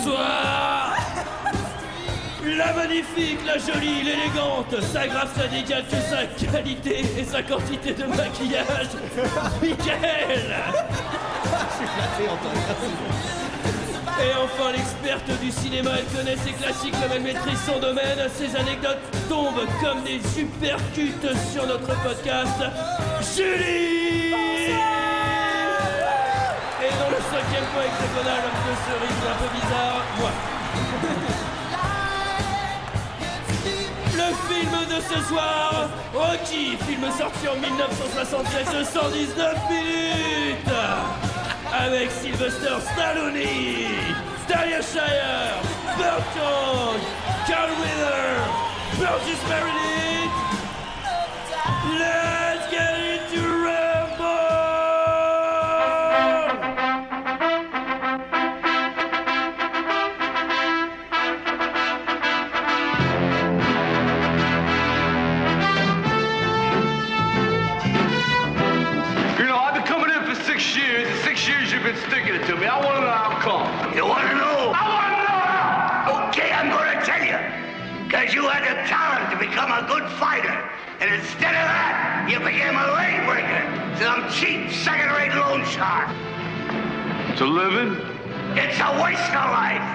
Bonsoir. La magnifique, la jolie, l'élégante, sa grâce n'égale que sa qualité et sa quantité de maquillage. Mickaël. Et enfin l'experte du cinéma, elle connaît ses classiques comme elle maîtrise son domaine. Ses anecdotes tombent comme des supercutes sur notre podcast. Julie. Et dans le 5e point hexagonal, un peu cerise, un peu bizarre, moi. Le film de ce soir, Rocky, film sorti en 1967 de 119 minutes, avec Sylvester Stallone, Talia Shire, Burton, Carl Weathers, Burgess Meredith. Let's get into Rambo! You've been sticking it to me. I want to know how come. You want to know? I want to know how! Okay, I'm going to tell you. Because you had the talent to become a good fighter. And instead of that, you became a leg breaker. Some cheap, second-rate loan shark. It's a living? It's a waste of life.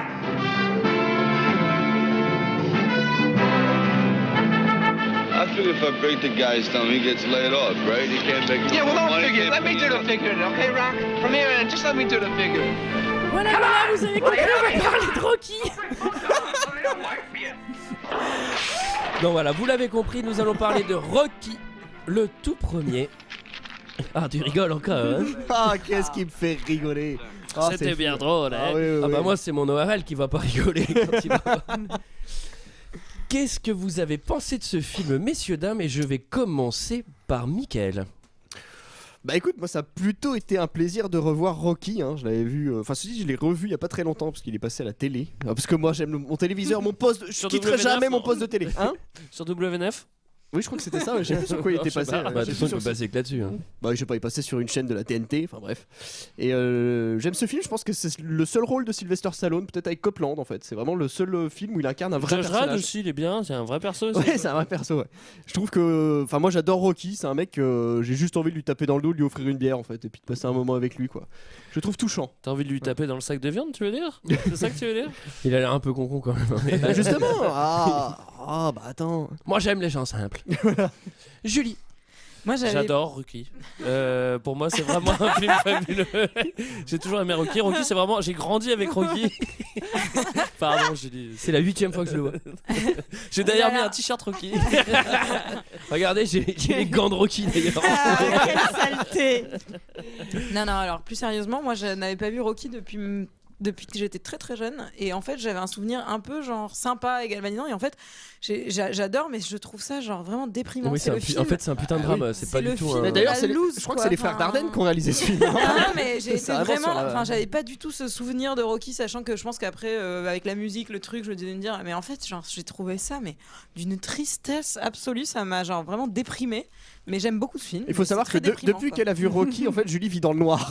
I figure if I break the guy's thumb, he gets laid off, right? He can't make Yeah, well, don't figure. Let me do the figuring, okay, Rock? From here on, just let me do the figuring. Voilà, vous avez compris, on va parler de Rocky. Donc voilà, vous l'avez compris, nous allons parler de Rocky, le tout premier. Ah, tu rigoles encore, hein? Ah, qu'est-ce qui me fait rigoler. Ah, C'était bien drôle, hein? Ah, oui, bah oui. moi, c'est mon ORL qui va pas rigoler quand il va... Qu'est-ce que vous avez pensé de ce film, messieurs, dames? Et je vais commencer par Mickaël. Bah écoute, moi ça a plutôt été un plaisir de revoir Rocky, hein. Je l'avais vu, enfin je l'ai revu il y a pas très longtemps parce qu'il est passé à la télé. Parce que moi j'aime mon téléviseur, mon poste, je quitterai jamais mon poste de télé. Hein? Sur W9? Oui, je crois que c'était ça, je sais plus sur quoi il était passé. Bah, de toute façon, il peut passer que là-dessus. Hein. Bah, je sais pas, il passait sur une chaîne de la TNT, enfin bref. Et j'aime ce film, je pense que c'est le seul rôle de Sylvester Stallone, peut-être avec Copland en fait. C'est vraiment le seul film où il incarne un vrai personnage. Judge aussi, il est bien, c'est un vrai perso aussi. Ouais, c'est un vrai perso, ouais. Je trouve que. Enfin, moi j'adore Rocky, c'est un mec que j'ai juste envie de lui taper dans le dos, de lui offrir une bière en fait, et puis de passer un moment avec lui quoi. Je le trouve touchant. T'as envie de lui taper dans le sac de viande, tu veux dire? C'est ça que tu veux dire? Il a l'air un peu con quand même. Mais... Bah, justement! Ah, bah attends. Moi j'aime les gens simples. Julie. Moi, j'adore Rocky. Pour moi, c'est vraiment un film fabuleux. J'ai toujours aimé Rocky. Rocky, c'est vraiment. J'ai grandi avec Rocky. Pardon, Julie. C'est la 8e fois que je le vois. J'ai d'ailleurs mis un t-shirt Rocky. Regardez, j'ai les gants de Rocky d'ailleurs. Ah, quelle saleté! Non, alors plus sérieusement, moi, je n'avais pas vu Rocky depuis que j'étais très très jeune, et en fait j'avais un souvenir un peu genre sympa et galvanisant, et en fait j'adore, mais je trouve ça genre vraiment déprimant. Oui, en fait c'est un putain de drame, c'est pas du tout Mais d'ailleurs je crois que c'est les frères Dardenne qui ont réalisé ce film. Non, mais j'ai été vraiment, enfin j'avais pas du tout ce souvenir de Rocky, sachant que je pense qu'après avec la musique, le truc, je me disais me dire, mais en fait genre j'ai trouvé ça mais d'une tristesse absolue, ça m'a genre vraiment déprimé. Mais j'aime beaucoup ce film. Il faut savoir que depuis qu'elle a vu Rocky, en fait, Julie vit dans le noir.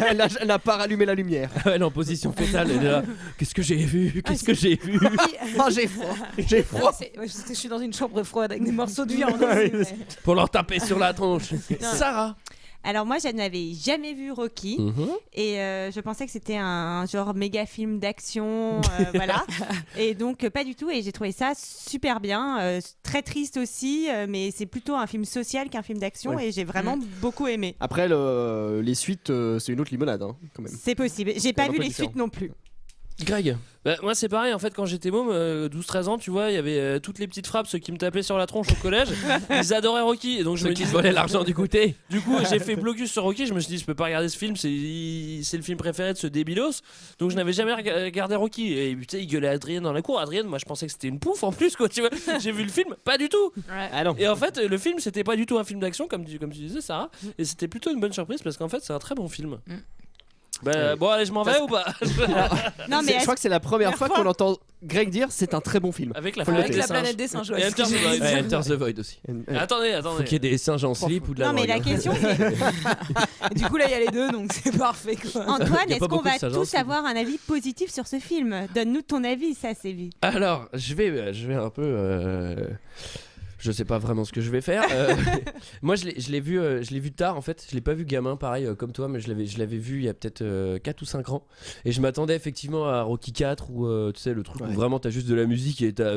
Elle n'a pas rallumé la lumière. Elle est en position fétale. Elle est là. Qu'est-ce que j'ai vu? Qu'est-ce que j'ai vu? Oh, j'ai froid. J'ai froid. Parce que je suis dans une chambre froide avec des morceaux de viande. Pour leur taper sur la tronche. Sarah. Alors moi, je n'avais jamais vu Rocky et je pensais que c'était un genre méga film d'action, voilà. Et donc pas du tout. Et j'ai trouvé ça super bien, très triste aussi, mais c'est plutôt un film social qu'un film d'action, et j'ai vraiment beaucoup aimé. Après les suites, c'est une autre limonade, hein, quand même. C'est possible. J'ai pas vu les suites non plus. Greg. Bah, moi c'est pareil en fait, quand j'étais môme, 12-13 ans, tu vois, il y avait toutes les petites frappes, ceux qui me tapaient sur la tronche au collège, ils adoraient Rocky, et donc je me dis, volaient l'argent du goûter. Du coup j'ai fait blocus sur Rocky, je me suis dit je peux pas regarder ce film, c'est le film préféré de ce débilos, donc je n'avais jamais regardé Rocky, et putain il gueulait Adrien dans la cour. Adrien, moi je pensais que c'était une pouffe en plus quoi, tu vois. J'ai vu le film, pas du tout. Ah non. Et en fait le film c'était pas du tout un film d'action comme tu disais Sarah, et c'était plutôt une bonne surprise parce qu'en fait c'est un très bon film. Bah, bon, allez, je m'en vais ou pas? Non, mais Je crois que c'est la première fois qu'on entend Greg dire c'est un très bon film. Avec la planète des singes. Et Enter the Void. Ouais, Enter the Void aussi. Attendez. Faut qu'il y ait des singes en slip ou de la non, mais drogue, la question, Et du coup, là, il y a les deux, donc c'est parfait, quoi. Antoine, Y a est-ce pas qu'on beaucoup de va singes tous en slip. avoir un avis positif sur ce film? Donne-nous ton avis, ça, Sévi. Alors, je vais un peu. Je sais pas vraiment ce que je vais faire. Moi, je l'ai vu tard en fait. Je l'ai pas vu gamin, pareil comme toi, mais je l'avais vu il y a peut-être 4 ou 5 ans. Et je m'attendais effectivement à Rocky 4 ou tu sais le truc où vraiment t'as juste de la musique et t'as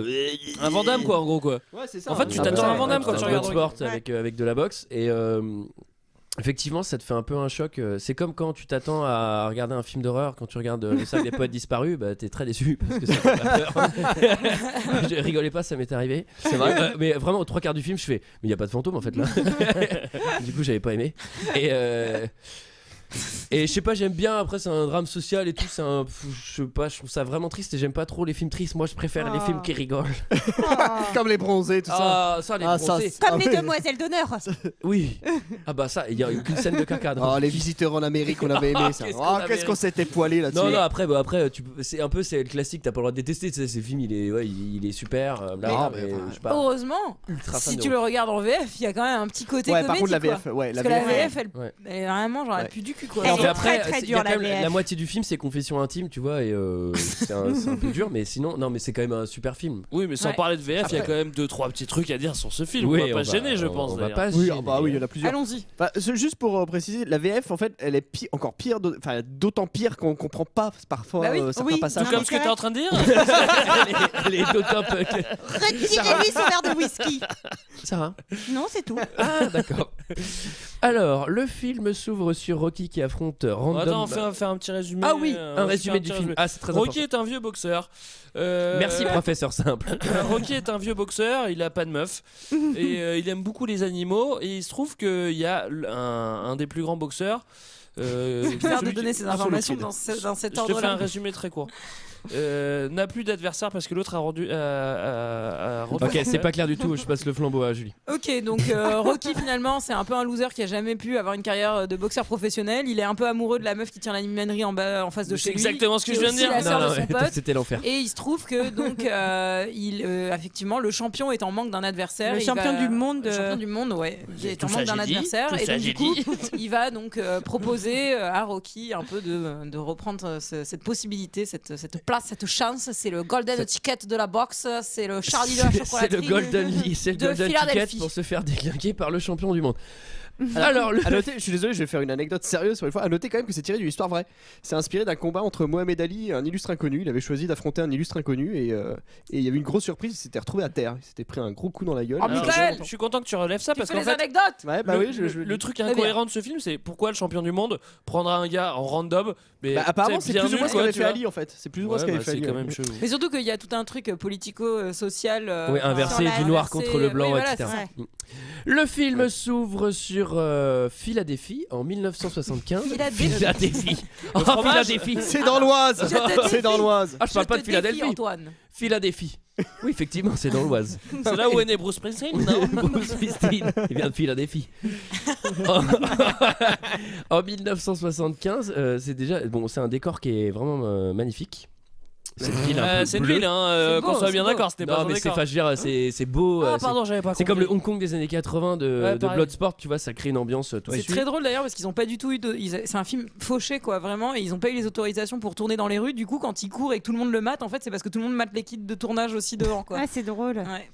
un Van Damme quoi en gros quoi. Ouais, c'est ça. En fait, tu t'attends à un Van Damme quand tu regardes sport avec de la boxe et effectivement, ça te fait un peu un choc. C'est comme quand tu t'attends à regarder un film d'horreur, quand tu regardes Le Cercle des Poètes Disparus, bah t'es très déçu parce que ça fait pas peur. Je rigolais pas, ça m'est arrivé. C'est vrai. Mais vraiment, aux 3 quarts du film, je fais, mais il y a pas de fantôme en fait là. Du coup, j'avais pas aimé. Et je sais pas, j'aime bien. Après, c'est un drame social et tout. Je sais pas, je trouve ça vraiment triste et j'aime pas trop les films tristes. Moi, je préfère les films qui rigolent. Comme les bronzés, tout ça. Ça, les bronzés. Comme les demoiselles d'honneur. Oui. Ah bah ça, il y a aucune scène de caca. Oh, les visiteurs en Amérique, on avait aimé ça. Qu'est-ce qu'on s'était poilé là-dessus. Non, après, c'est le classique. T'as pas le droit de détester. Tu sais, ce film, il est super. Je sais pas. Heureusement, Ultra fan si de tu le regardes en VF, il y a quand même un petit côté Ouais, comédie. par contre, la quoi. VF, ouais, Parce que la VF, elle est vraiment genre elle pue du cul quoi. Elle est après, très, très il y a dure, quand même la VF. la moitié du film, c'est confession intime, tu vois, et c'est un peu dur, mais sinon, non, mais c'est quand même un super film. Oui, mais sans Ouais. parler de VF, il y a quand même 2-3 petits trucs à dire sur ce film. Oui, on va pas se gêner, je pense. On va d'ailleurs. pas se Oui, gêner. oui, il y en a plusieurs. Allons-y. Enfin, juste pour préciser, la VF en fait, elle est encore pire, d'autant pire qu'on comprend pas parfois Bah oui, certains oui. passages. Non, Comme mais ce que c'est t'es en train de dire. Elle est d'autant peu. Retirez-lui son verre de whisky. Sarah. Non, c'est tout. Ah, d'accord. Alors, le film s'ouvre sur Rocky qui affronte Random. Attends, on fait un petit résumé. Ah oui, un on résumé fait du petit film. résumé. Ah, c'est très Rocky important. est un vieux boxeur. Merci, professeur simple. Rocky est un vieux boxeur, il a pas de meuf et il aime beaucoup les animaux et il se trouve qu'il y a un des plus grands boxeurs. C'est bizarre de donner ces informations dans cet Je te fais un ordre-là. résumé très court. N'a plus d'adversaire parce que l'autre a rendu. Ok, c'est pas clair du tout, je passe le flambeau à Julie. Ok, donc Rocky finalement c'est un peu un loser qui a jamais pu avoir une carrière de boxeur professionnel. Il est un peu amoureux de la meuf qui tient l'animanerie en bas en face de C'est chez lui. exactement ce que qui je est viens de aussi dire. La sœur de son pote. C'était l'enfer. Et il se trouve que donc effectivement le champion est en manque d'un adversaire. Le Il champion va- du monde. Le champion du monde, ouais. Il est en Tout manque ça, d'un j'ai dit. adversaire Tout et ça, donc j'ai du coup dit. il va donc proposer à Rocky un peu de reprendre cette possibilité, cette place, cette chance. C'est le golden ticket de la boxe, c'est le Charlie de la C'est chocolaterie. le golden de ticket Philadelphie. pour se faire déglinguer par le champion du monde. Alors, À noter, je suis désolé, je vais faire une anecdote sérieuse pour une fois. À noter quand même que c'est tiré d'une histoire vraie. C'est inspiré d'un combat entre Mohamed Ali et un illustre inconnu. Il avait choisi d'affronter un illustre inconnu et il y avait une grosse surprise. Il s'était retrouvé à terre. Il s'était pris un gros coup dans la gueule. Oh, Alors, Michael, je suis content que tu relèves ça tu parce fais qu'en les fait. anecdotes. Ouais, bah le, oui, le truc Très incohérent de ce film, c'est pourquoi le champion du monde prendra un gars en random. Mais Bah, apparemment, c'est bien plus ou moins nul, ce quoi, qu'avait tu fait vois. Ali en fait. C'est plus ou moins ce Ouais, qu'avait bah, fait c'est Ali. quand même chelou. Mais surtout qu'il y a tout un truc politico-social. Oui, inversé sur la- du noir inversé, contre le blanc, oui, voilà, etc. c'est ça. Le film s'ouvre sur Philadelphie en 1975. Philadelphie. Oh, fromage. Philadelphie. C'est dans l'Oise. C'est dans l'Oise. Ah, je parle pas de te défie, Philadelphie. Antoine. Philadelphie. Oui, effectivement, c'est dans l'Oise. C'est là où est né Bruce Springsteen, non? Bruce Springsteen, il vient de Philadelphie. En 1975, c'est déjà c'est un décor qui est vraiment magnifique. C'est une ville un peu C'est une bleue. ville, C'est beau, qu'on soit c'est bien beau. d'accord, c'était pas Non, un mais c'est, décor. enfin, je veux dire, c'est beau. Ah, pardon, j'avais pas c'est compris. comme le Hong Kong des années 80 de pareil. Bloodsport, tu vois, ça crée une ambiance tout de C'est suite. très drôle d'ailleurs parce qu'ils ont pas du tout eu c'est un film fauché quoi vraiment et ils ont pas eu les autorisations pour tourner dans les rues. Du coup quand ils courent et que tout le monde le mate en fait c'est parce que tout le monde mate les kits de tournage aussi dehors quoi. Ah, c'est drôle. Ouais.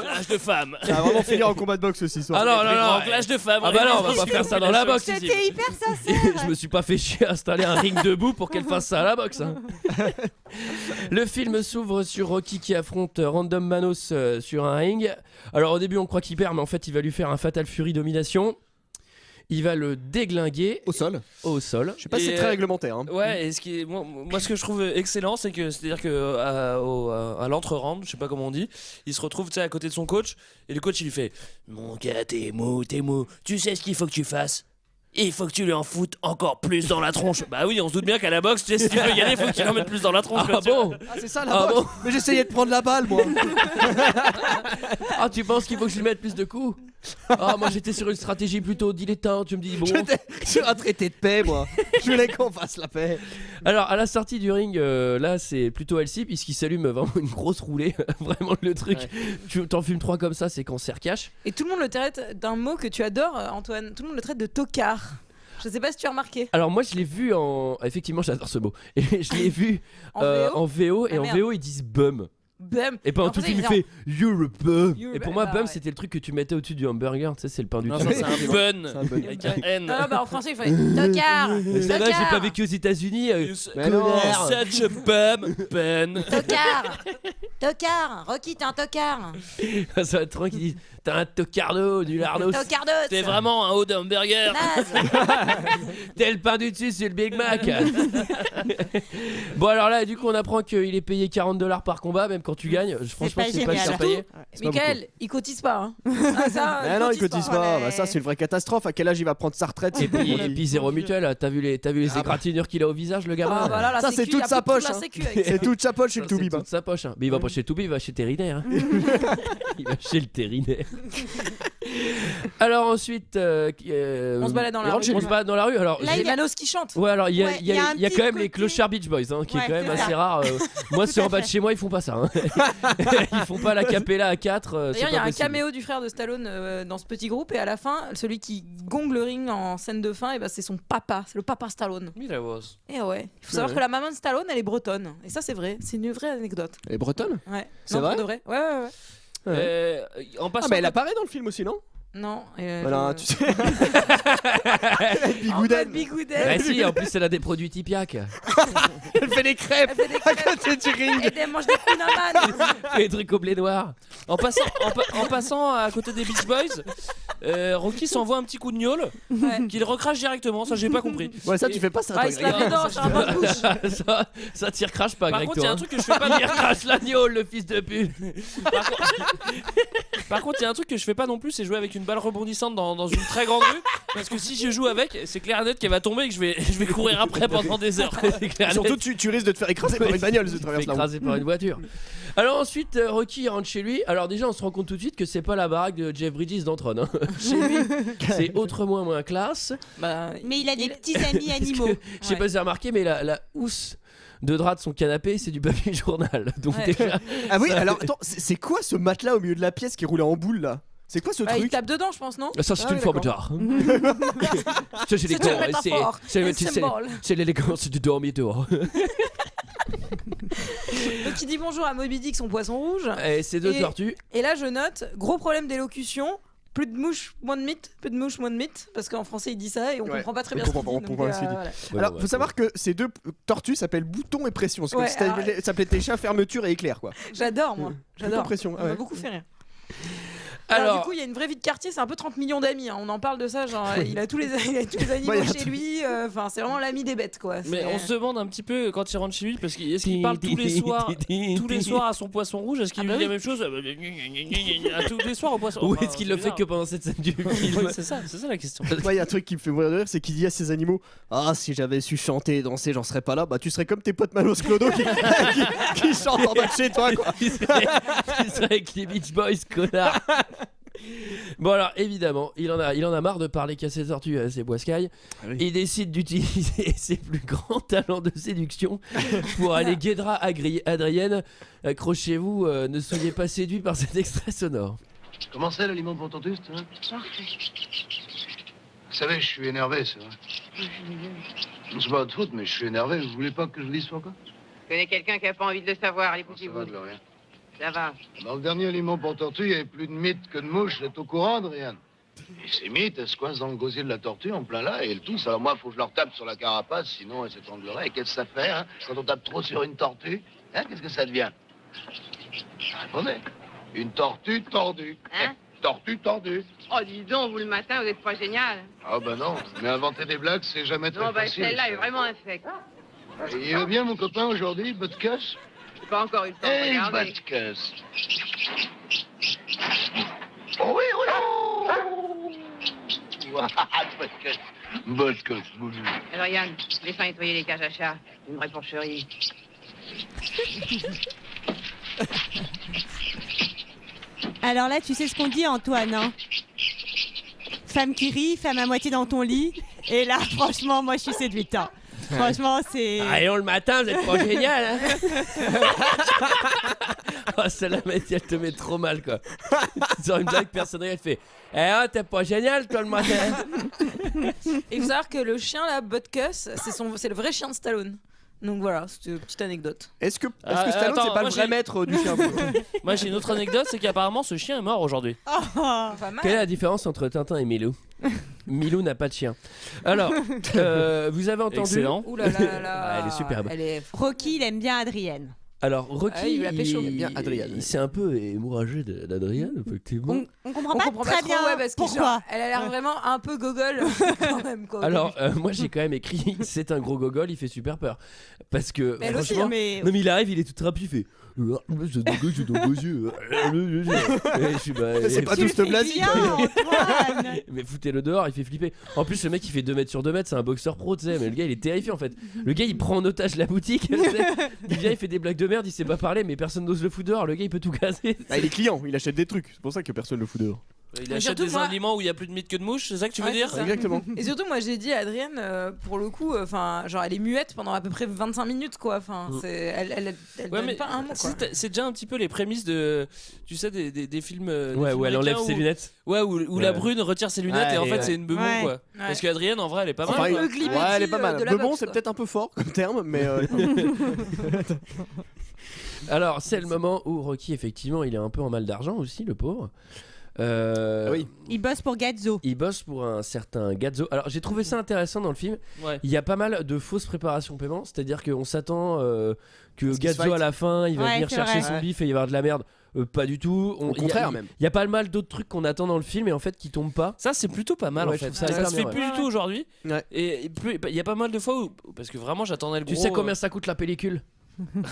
Clash de femmes. Ça va vraiment finir en combat de boxe ce soir. Ah non, Les non, grands non. clash de femmes. Ah bah non, on va pas faire ça dans la boxe ici. C'était hyper sincère. Je me suis pas fait chier à installer un ring debout pour qu'elle fasse ça à la boxe. Hein. Le film s'ouvre sur Rocky qui affronte Random Manos sur un ring. Alors au début on croit qu'il perd mais en fait il va lui faire un Fatal Fury domination. Il va le déglinguer Au sol. au sol. Je sais pas si Et, c'est très réglementaire. Hein. Ouais, et moi ce que je trouve excellent, c'est que c'est-à-dire que à l'entre-round, je sais pas comment on dit, il se retrouve à côté de son coach et le coach il lui fait "Mon gars, t'es mou, tu sais ce qu'il faut que tu fasses. Il faut que tu lui en foutes encore plus dans la tronche." Bah oui, on se doute bien qu'à la boxe, tu sais, si tu veux gagner, il faut que tu lui en mettes plus dans la tronche. Ah quoi, tu vois. bon? Ah c'est ça la Ah boxe. bon? Mais j'essayais de prendre la balle moi. Ah tu penses qu'il faut que je lui mette plus de coups? Ah, moi j'étais sur une stratégie plutôt dilettante. Je me dis bon. J'étais sur un traité de paix, moi. Je voulais qu'on fasse la paix. Alors à la sortie du ring, là c'est plutôt Elsie puisqu'il s'allume vraiment une grosse roulée. Vraiment le truc. Ouais. Tu t'en fumes 3 comme ça, c'est cancer cash. Et tout le monde le traite d'un mot que tu adores, Antoine. Tout le monde le traite de tocard. Je sais pas si tu as remarqué. Alors moi je l'ai vu en. Effectivement j'adore ce mot. Et je l'ai vu en VO et Ah, en merde. VO ils disent bum. Bum. Et pendant En tout le français, film il ils fait You're a bum. You're Et a pour bum, moi bah bum ouais. c'était le truc que tu mettais au-dessus du hamburger. Tu sais c'est le pain du Non, temps. ça c'est un bun C'est un bun. avec un N. Non, bah en français, il fallait tocard. Mais ça va, j'ai pas vécu aux États-Unis. Mais non. You're such a bum, bun. Tocard. Tocard. Rocky, t'es un tocard. Ça va être trop qu'ils disent t'as un tocardo, du lardos. Tocardos. T'es vraiment un haut d'hamburger. Naze. T'es le pain du dessus, c'est le Big Mac. Bon alors là du coup on apprend qu'il est payé $40 par combat même quand tu gagnes. Franchement pas c'est pas génial. cher payé. C'est pas Michael, il cotise pas. Hein. Ah, ça, Mais non, il cotise pas. Ouais. Bah, ça, c'est une vraie catastrophe. À quel âge il va prendre sa retraite Et puis zéro mutuelle. T'as vu les égratignures qu'il a au visage le gamin. Ah, voilà, la Ça, sécu, c'est toute il a sa plus poche, toute la hein. sécu avec ça. C'est toute sa poche chez Ça, le c'est Toubib. toute sa poche. Hein. Mais il va pas chez Toubib, il va chez Terrinaire. Hein. Il va chez le Terrinaire. Alors ensuite, On se balade dans la il rentre rue. chez On se balade dans la rue. Alors Là, Les j'ai- Manos qui chantent. ouais, alors il y a, Ouais, il y a- il y a un il y a petit quand même les côté- Clochard Beach Boys, hein, qui est Ouais, quand même c'est ça. assez rare. Moi, c'est en bas de chez moi, ils font pas ça. Hein. Ils font pas la capella à 4. D'ailleurs, il y a un caméo du frère de Stallone dans ce petit groupe, et à la fin, celui qui gongle le ring en scène de fin, et ben c'est son papa, c'est le papa Stallone. Oui, la boss. Et ouais, il faut savoir Ouais. que la maman de Stallone, elle est bretonne, et ça c'est vrai, c'est une vraie anecdote. Elle est bretonne. Ouais. C'est Non, vrai pour de vrai. Ouais, ouais, ouais. En passant. Ah, mais elle apparaît dans le film aussi, non? Non. Voilà, tu sais. En mode Bigouden. Ah si, en plus, elle a des produits Tipiak. Elle fait des crêpes Elle fait des à crêpes. côté du ring. Et elle mange des kunaman. Les trucs au blé noir. En passant à côté des Beach Boys, Rocky s'envoie un petit coup de gnôle Ouais. qu'il recrache directement. Ça, j'ai pas compris. Ouais, ça, tu fais pas ça. Ah, toi, il se Greg. lave les dents, c'est un bain de bouche. Ça tire crache pas, Par Greg, contre, il y a toi. un truc que je fais pas. Il crache l'agneau, le fils de pute. Par contre, il y a un truc que je fais pas non plus, c'est jouer avec une balle rebondissante dans une très grande rue. Parce que si je joue avec, c'est clair et net qu'elle va tomber et que je vais courir après pendant des heures. C'est clair, Surtout, tu risques de te faire écraser par une bagnole si tu traverses la route. écrasé par une voiture. Alors ensuite, Rocky rentre chez lui. Alors déjà, on se rend compte tout de suite que c'est pas la baraque de Jeff Bridges d'Antron. Hein. Chez lui, c'est autrement moins classe. Bah, Mais il a des petits amis Parce animaux. que, je sais pas si vous avez remarqué, mais la housse de drap de son canapé, c'est du papier journal. Donc Ouais. déjà, Ah oui, alors attends, c'est quoi ce matelas au milieu de la pièce qui roulait en boule là? C'est quoi ce bah, il truc? tape dedans, je pense, non? ça c'est Ah une oui, forme d'accord. d'art. Ça, C'est une métaphore, un symbole. c'est l'élégance du dormitoire. Donc il dit bonjour à Moby Dick, son poisson rouge. Et ces deux Et- tortues. Et là, je note, gros problème d'élocution. Plus de mouches, moins de mythes. Plus de mouches, moins de mythes. Parce qu'en français, il dit ça et on Ouais. comprend pas très On bien ce qu'il comprend dit. pas, on comprend pas ce qu'il dit. voilà. Alors, faut savoir que ces deux tortues s'appellent Bouton et Pression. C'est comme Ouais, si ça s'appelait tes chiens Fermeture et Éclair, quoi. J'adore, moi. J'adore. Pression, ah Ça m'a ouais. beaucoup fait rire. Alors, Alors, du coup, il y a une vraie vie de quartier, c'est un peu 30 millions d'amis. Hein. On en parle de ça, genre, il a tous les animaux Ouais, il y a un chez truc. lui. Enfin, c'est vraiment l'ami des bêtes, quoi. Mais C'est- on se demande un petit peu quand il rentre chez lui, parce qu'il parle tous les soirs à son poisson rouge. Est-ce qu'il Ah bah lui dit oui. la même chose tous les soirs au poisson? Ou Enfin, est-ce qu'il le fait bizarre. que pendant cette scène du film? Ouais, c'est ça la question. Moi, il y a un truc qui me fait mourir de rire, c'est qu'il dit à ses animaux: ah, si j'avais su chanter et danser, j'en serais pas là. Bah, tu serais comme tes potes Manos Clodo qui chantent en bas de chez toi, quoi. Il serait avec les Beach Boys, connard. Bon alors évidemment, il en a marre de parler qu'à ses tortues, à ses boiscailles. oui. Il décide d'utiliser ses plus grands talents de séduction pour aller Guédra Adrienne. Accrochez-vous, ne soyez pas séduits par cet extrait sonore. Comment c'est le limon pour ton tuste, hein? Vous savez, je suis énervé, c'est vrai. C'est pas votre faute, mais je suis énervé. Vous voulez pas que je dise pourquoi? Je connais quelqu'un qui a pas envie de le savoir. Allez, Ça va, poussez-vous. Gloria. Ça va. Dans le dernier limon pour tortue, il y avait plus de mythes que de mouches. Vous êtes au courant, Adrienne? Et ces mythes, elles se coincent dans le gosier de la tortue, en plein là, et elles toussent. Alors moi, faut que je leur tape sur la carapace, sinon elles s'étrangleraient. Et qu'est-ce que ça fait, hein, quand on tape trop sur une tortue? Hein, qu'est-ce que ça devient? Répondez. Une tortue tordue. Hein? Tortue tordue. Oh, dis donc, vous le matin, vous êtes pas génial. Ah ben non, mais inventer des blagues, c'est jamais très Non, bah facile. celle-là est vraiment infecte. Et il va bien, mon copain, aujourd'hui, Butkus? J'ai pas encore eu le temps de Hey, regarder. Butkus. Oh oui, oui. Butkus. Butkus, boulou. Alors, Yann, laisse nettoyer les cages à chat. Une vraie porcherie. Alors là, tu sais ce qu'on dit, Antoine. Hein femme qui rit, femme à moitié dans ton lit. Et là, franchement, moi, je suis séduite. Hein. Franchement, c'est. Allez, le matin, vous êtes pas génial, hein. Oh, celle-là, elle te met trop mal, quoi. Sur une blague personnelle, elle fait oh, t'es pas génial, toi, le matin. Et il faut savoir que le chien, là, Butkus, c'est le vrai chien de Stallone. Donc voilà, c'était une petite anecdote. Est-ce que Stallone, c'est pas le vrai maître du chien? Moi, j'ai une autre anecdote, c'est qu'apparemment, ce chien est mort aujourd'hui. Quelle est la différence entre Tintin et Milou? Milou n'a pas de chien. Alors, vous avez entendu. Excellent. Ouh là là là. Ah, elle est superbe. Rocky, il aime bien Adrienne. Alors, Rocky, il la pécho. Il aime bien Adrienne. C'est un peu hémorragé d'Adrienne, effectivement. On comprend pas très trop, bien ouais, parce que pourquoi. genre, elle a l'air vraiment un peu gogol quand même. Quoi, Alors, moi j'ai quand même écrit c'est un gros gogol, il fait super peur. Parce que Elle aussi, franchement, mais- non mais il arrive, il est tout trapu, il fait j'ai dans vos yeux. Et je suis, bah, C'est pas Tu tout le ce fais blasi. bien, Antoine. mais foutez-le dehors, il fait flipper. En plus, le mec il fait 2 mètres sur 2 mètres, c'est un boxeur pro, tu sais. Mais le gars il est terrifié en fait. Le gars il prend en otage la boutique, tu sais. Il vient, il fait des blagues de merde, il sait pas parler, mais personne n'ose le foutre dehors. Le gars il peut tout casser. Ah, il est client, il achète des trucs. C'est pour ça que personne le fout dehors. Il Mais achète surtout, des moi- aliments où il y a plus de mythes que de mouches, c'est ça que tu veux Ouais, dire c'est ça. Exactement. Et surtout, moi j'ai dit à Adrienne, pour le coup, enfin, genre elle est muette pendant à peu près 25 minutes, quoi. Enfin, elle Ouais, donne mais pas un mot, quoi. c'est déjà un petit peu les prémices de, tu sais, des films. des Ouais, films où elle enlève américains ses lunettes. Ouais, où la brune retire ses lunettes Ouais, et en fait ouais. c'est une bebon, Ouais. quoi. Parce qu'Adrienne, en vrai, elle est pas Enfin, mal. quoi. Ugly ouais, elle est pas Betty, mal. de la Bebon, boxe, c'est quoi. peut-être un peu fort comme terme, mais. Alors, c'est le moment où Rocky, effectivement, il est un peu en mal d'argent aussi, le pauvre. Oui. Il bosse pour Gazzo. Il bosse pour un certain Gazzo. Alors j'ai trouvé ça intéressant dans le film. Ouais. Il y a pas mal de fausses préparations paiement, c'est-à-dire qu'on s'attend que Parce qu'il se Gazzo fight. à la fin il va Ouais, venir c'est chercher vrai. son bif et il va y avoir de la merde. Pas du tout. Au contraire, même. Il y a pas mal d'autres trucs qu'on attend dans le film et en fait qui tombent pas. Ça, c'est plutôt pas mal Ouais, en je fait. trouve ça Ça hyper se fait bien, plus ouais. du tout aujourd'hui. Ouais. Et il y a pas mal de fois où. Parce que vraiment, j'attendais le Tu gros. sais combien ça coûte la pellicule?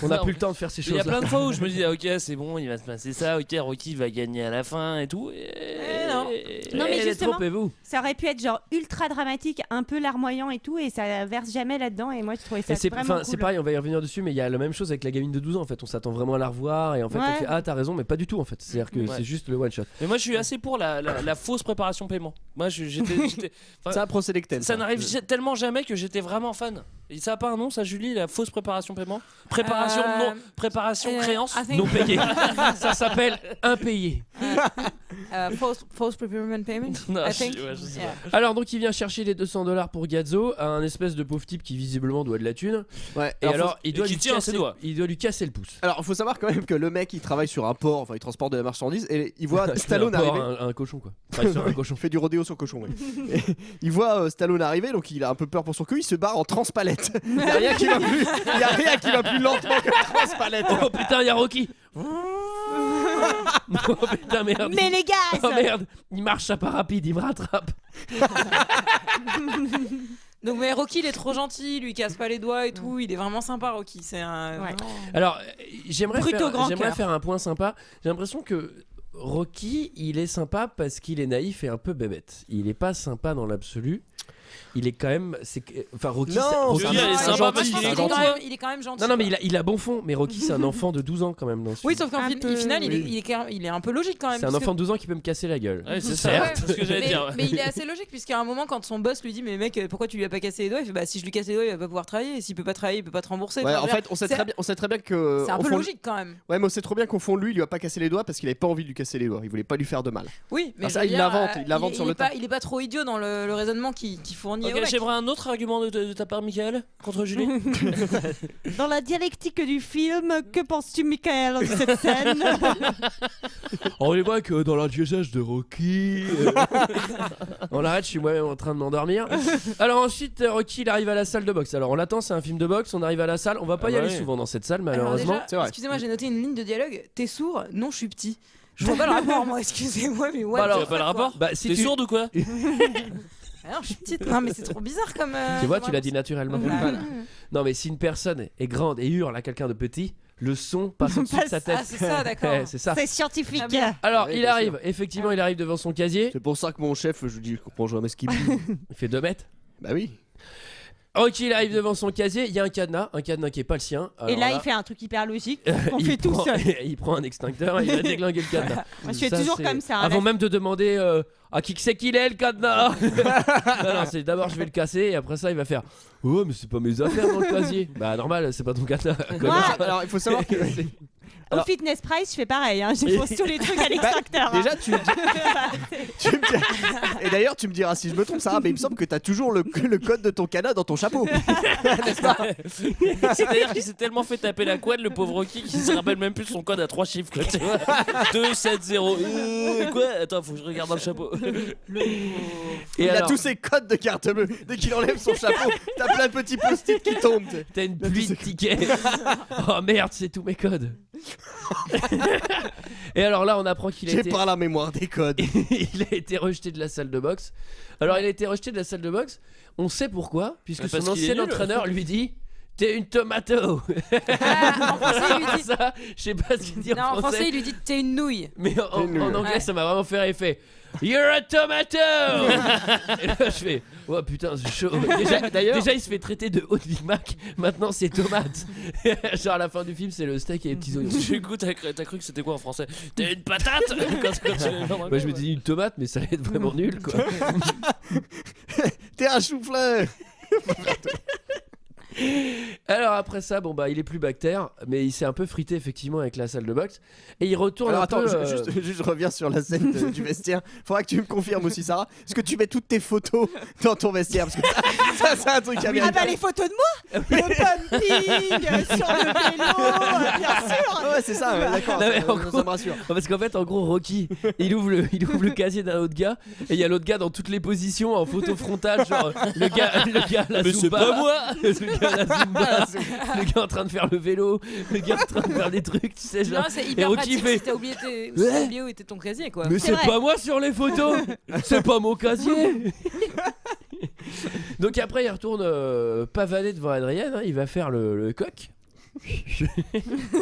On n'a Non. plus le temps de faire ces Il y a choses là. plein de fois où je me dis, ah, ok, c'est bon, il va se passer ça, ok, Rocky va gagner à la fin et tout. Et non. Non, mais Elle est justement- trop et vous. Ça aurait pu être genre ultra dramatique, un peu larmoyant et tout, et ça verse jamais là-dedans. Et moi, je trouvais ça Et c'est vraiment cool. c'est pareil, on va y revenir dessus, mais il y a la même chose avec la gamine de 12 ans en fait. On s'attend vraiment à la revoir et en fait Ouais. on fait ah t'as raison, mais pas du tout en fait. C'est-à-dire que Ouais. c'est juste le one shot. Mais moi, je suis assez pour la fausse préparation paiement. Moi, j'étais. C'est un procédé que t'aimes. Ça n'arrive tellement jamais que j'étais vraiment fan. Et ça a pas un nom, ça, Julie, la fausse préparation paiement? Préparation créance I think- Non payé. Ça s'appelle impayé. False preparation payment. Non, I think. ouais, je sais Yeah. Alors donc il vient chercher les $200 pour Gazzo, à un espèce de pauvre type qui visiblement doit de la thune. Ouais. Et alors il et doit qui lui tient à casser, ses doigts. il doit lui casser le pouce. Alors, faut savoir quand même que le mec, il travaille sur un port, enfin, il transporte de la marchandise, et il voit C'est Stallone un porc, arriver. un cochon quoi. Enfin, sur un cochon. Il fait du rodéo sur cochon, oui. Et il voit Stallone arriver, donc il a un peu peur pour son cul, il se barre en transpalette. Il y a rien qui va plus lentement que transpalette. Oh putain, il y a Rocky. Oh putain merde. Mais les gars, Oh merde, il marche ça pas rapide, il me rattrape. Donc, mais Rocky, il est trop gentil, il lui casse pas les doigts et tout. Il est vraiment sympa, Rocky. C'est un. Ouais. vraiment- Alors, j'aimerais Brut au grand j'aimerais cœur. faire un point sympa. J'ai l'impression que Rocky, il est sympa parce qu'il est naïf et un peu bébête. Il est pas sympa dans l'absolu. Il est quand même. Enfin, Rocky. Non, Rocky, je veux dire, il est Non, sympa moi, parce je qu'il pense est qu'il grand. il est quand même gentil. Non, mais il a bon fond. Mais Rocky, c'est un enfant de 12 ans quand même dans ce Oui, film. sauf qu'en Un peu, final, oui. il est un peu logique quand même. C'est un parce que- enfant de 12 ans qui peut me casser la gueule. Ouais, c'est ça, Ouais. c'est ce que j'allais mais, dire. mais il est assez logique puisqu'à un moment quand son boss lui dit mais mec pourquoi tu lui as pas cassé les doigts, il fait bah si je lui casse les doigts il va pas pouvoir travailler et s'il peut pas travailler il peut pas te rembourser. Ouais, Enfin, en je veux fait, on sait c'est- très bien que. c'est un au peu fond- logique quand même. Ouais, mais on sait trop bien qu'au fond de lui, il lui a pas cassé les doigts parce qu'il avait pas envie de lui casser les doigts. Il voulait pas lui faire de mal. Oui, mais Ah, je ça, veux il dire, l'invente sur il le est pas, tas. il est pas trop idiot dans le raisonnement qu'il fournit. Ok, au mec. j'aimerais un autre argument de ta part, Michael, contre Julie. dans la dialectique du film, que penses-tu, Michael, de cette scène? On les voit que dans la diocèse de Rocky. On arrête, je suis moi-même en train de m'endormir. Alors ensuite, Rocky il arrive à la salle de boxe. Alors on l'attend, c'est un film de boxe. On arrive à la salle. On va pas y aller souvent dans cette salle, Alors malheureusement. déjà, C'est vrai. excusez-moi, j'ai noté une ligne de dialogue. T'es sourd? Non, je suis petit. Je vois pas le rapport, moi. Excusez-moi, mais ouais. Bah alors, pas le rapport. Bah, si T'es tu... sourde ou quoi? Alors, je suis petite. Non, mais c'est trop bizarre comme. Tu vois, comme tu l'as dit réponse. naturellement. Voilà. Non, mais si une personne est grande et hurle à quelqu'un de petit, le son passe au-dessus de sa tête. Ah, c'est ça, d'accord. Ouais, c'est ça. C'est scientifique. Ah bien. Alors, Ouais, il bien arrive, effectivement, il arrive devant son casier. C'est pour ça que mon chef, je lui dis, je comprends jamais ce qu'il dit. Il fait 2 mètres. Bah oui. Rocky il arrive devant son casier, il y a un cadenas qui est pas le sien. Et Alors là, il fait un truc hyper logique. On il fait tout prend- seul. Il prend un extincteur et il va déglinguer le cadenas. Moi, je fais Ça, toujours c'est- comme ça. hein, Avant là. même de demander à qui que c'est qu'il est le cadenas. Non, c'est d'abord je vais le casser et après ça il va faire oh mais c'est pas mes affaires dans le casier. Bah normal, c'est pas ton cadenas. Alors il faut savoir que Au Fitness Price, je fais pareil. Hein. Je pose tous les trucs à l'extracteur. hein. déjà tu me dis- et d'ailleurs tu me diras si je me trompe Sarah, mais il me semble que t'as toujours le code de ton cadenas dans ton chapeau. N'est-ce pas? C'est-à-dire qu'il s'est tellement fait taper la couenne, le pauvre Rocky, qu'il se rappelle même plus son code à 3 chiffres. Quoi, tu vois 2, 7, 0. Quoi? Attends, faut que je regarde dans le chapeau. Et Il alors, a tous ses codes de carte bleue. Dès qu'il enlève son chapeau, t'as plein de petits post-it qui tombent. t'as une pluie de tickets. Oh merde, c'est tous mes codes. Et alors là, on apprend qu'il a J'ai été pas la mémoire des codes. il a été rejeté de la salle de boxe. Alors il a été rejeté de la salle de boxe. On sait pourquoi, puisque Parce son qu'il est ancien nul. entraîneur lui dit t'es une tomato. En français, il lui dit. Ça, je sais pas ce qu'il dit Non, en français, il lui dit t'es une nouille. Mais en anglais, Ouais. ça m'a vraiment fait rire. Il fait You're a tomato. Et là, je fais oh putain, c'est chaud. Déjà, il se fait traiter de haut de Big Mac. Maintenant, c'est tomate. Genre à la fin du film, c'est le steak et les petits oignons. Du coup, t'as cru que c'était quoi en français? T'es une patate? Quand tu les gens Moi, je me dis une tomate, mais ça allait être vraiment nul quoi. T'es un chou-fleur. Alors après ça, bon bah il est plus bactère, mais il s'est un peu frité effectivement avec la salle de boxe et il retourne Alors un attends, peu. juste je reviens sur la scène du vestiaire. Faudra que tu me confirmes aussi Sarah. Est-ce que tu mets toutes tes photos dans ton vestiaire? Parce que ça c'est un truc à bien. Ah bah les photos de moi, le pumping sur le vélo, bien sûr. Ouais c'est ça, d'accord. Non, mais en Ça gros- me rassure. Parce qu'en fait, en gros, Rocky, il ouvre le casier d'un autre gars et il y a l'autre gars dans toutes les positions en photo frontale, genre le gars à la Mais c'est Zumba, pas moi. le gars à la Zumba, le gars en train de faire le vélo, le gars en train de faire des trucs, tu sais, genre. Non, c'est Et hyper Rocky pratique fait si t'as oublié, Ouais. où était ton casier, quoi. mais c'est vrai. pas moi sur les photos, c'est pas mon casier. Donc après, il retourne pavaner devant Adrienne, hein, il va faire le coq.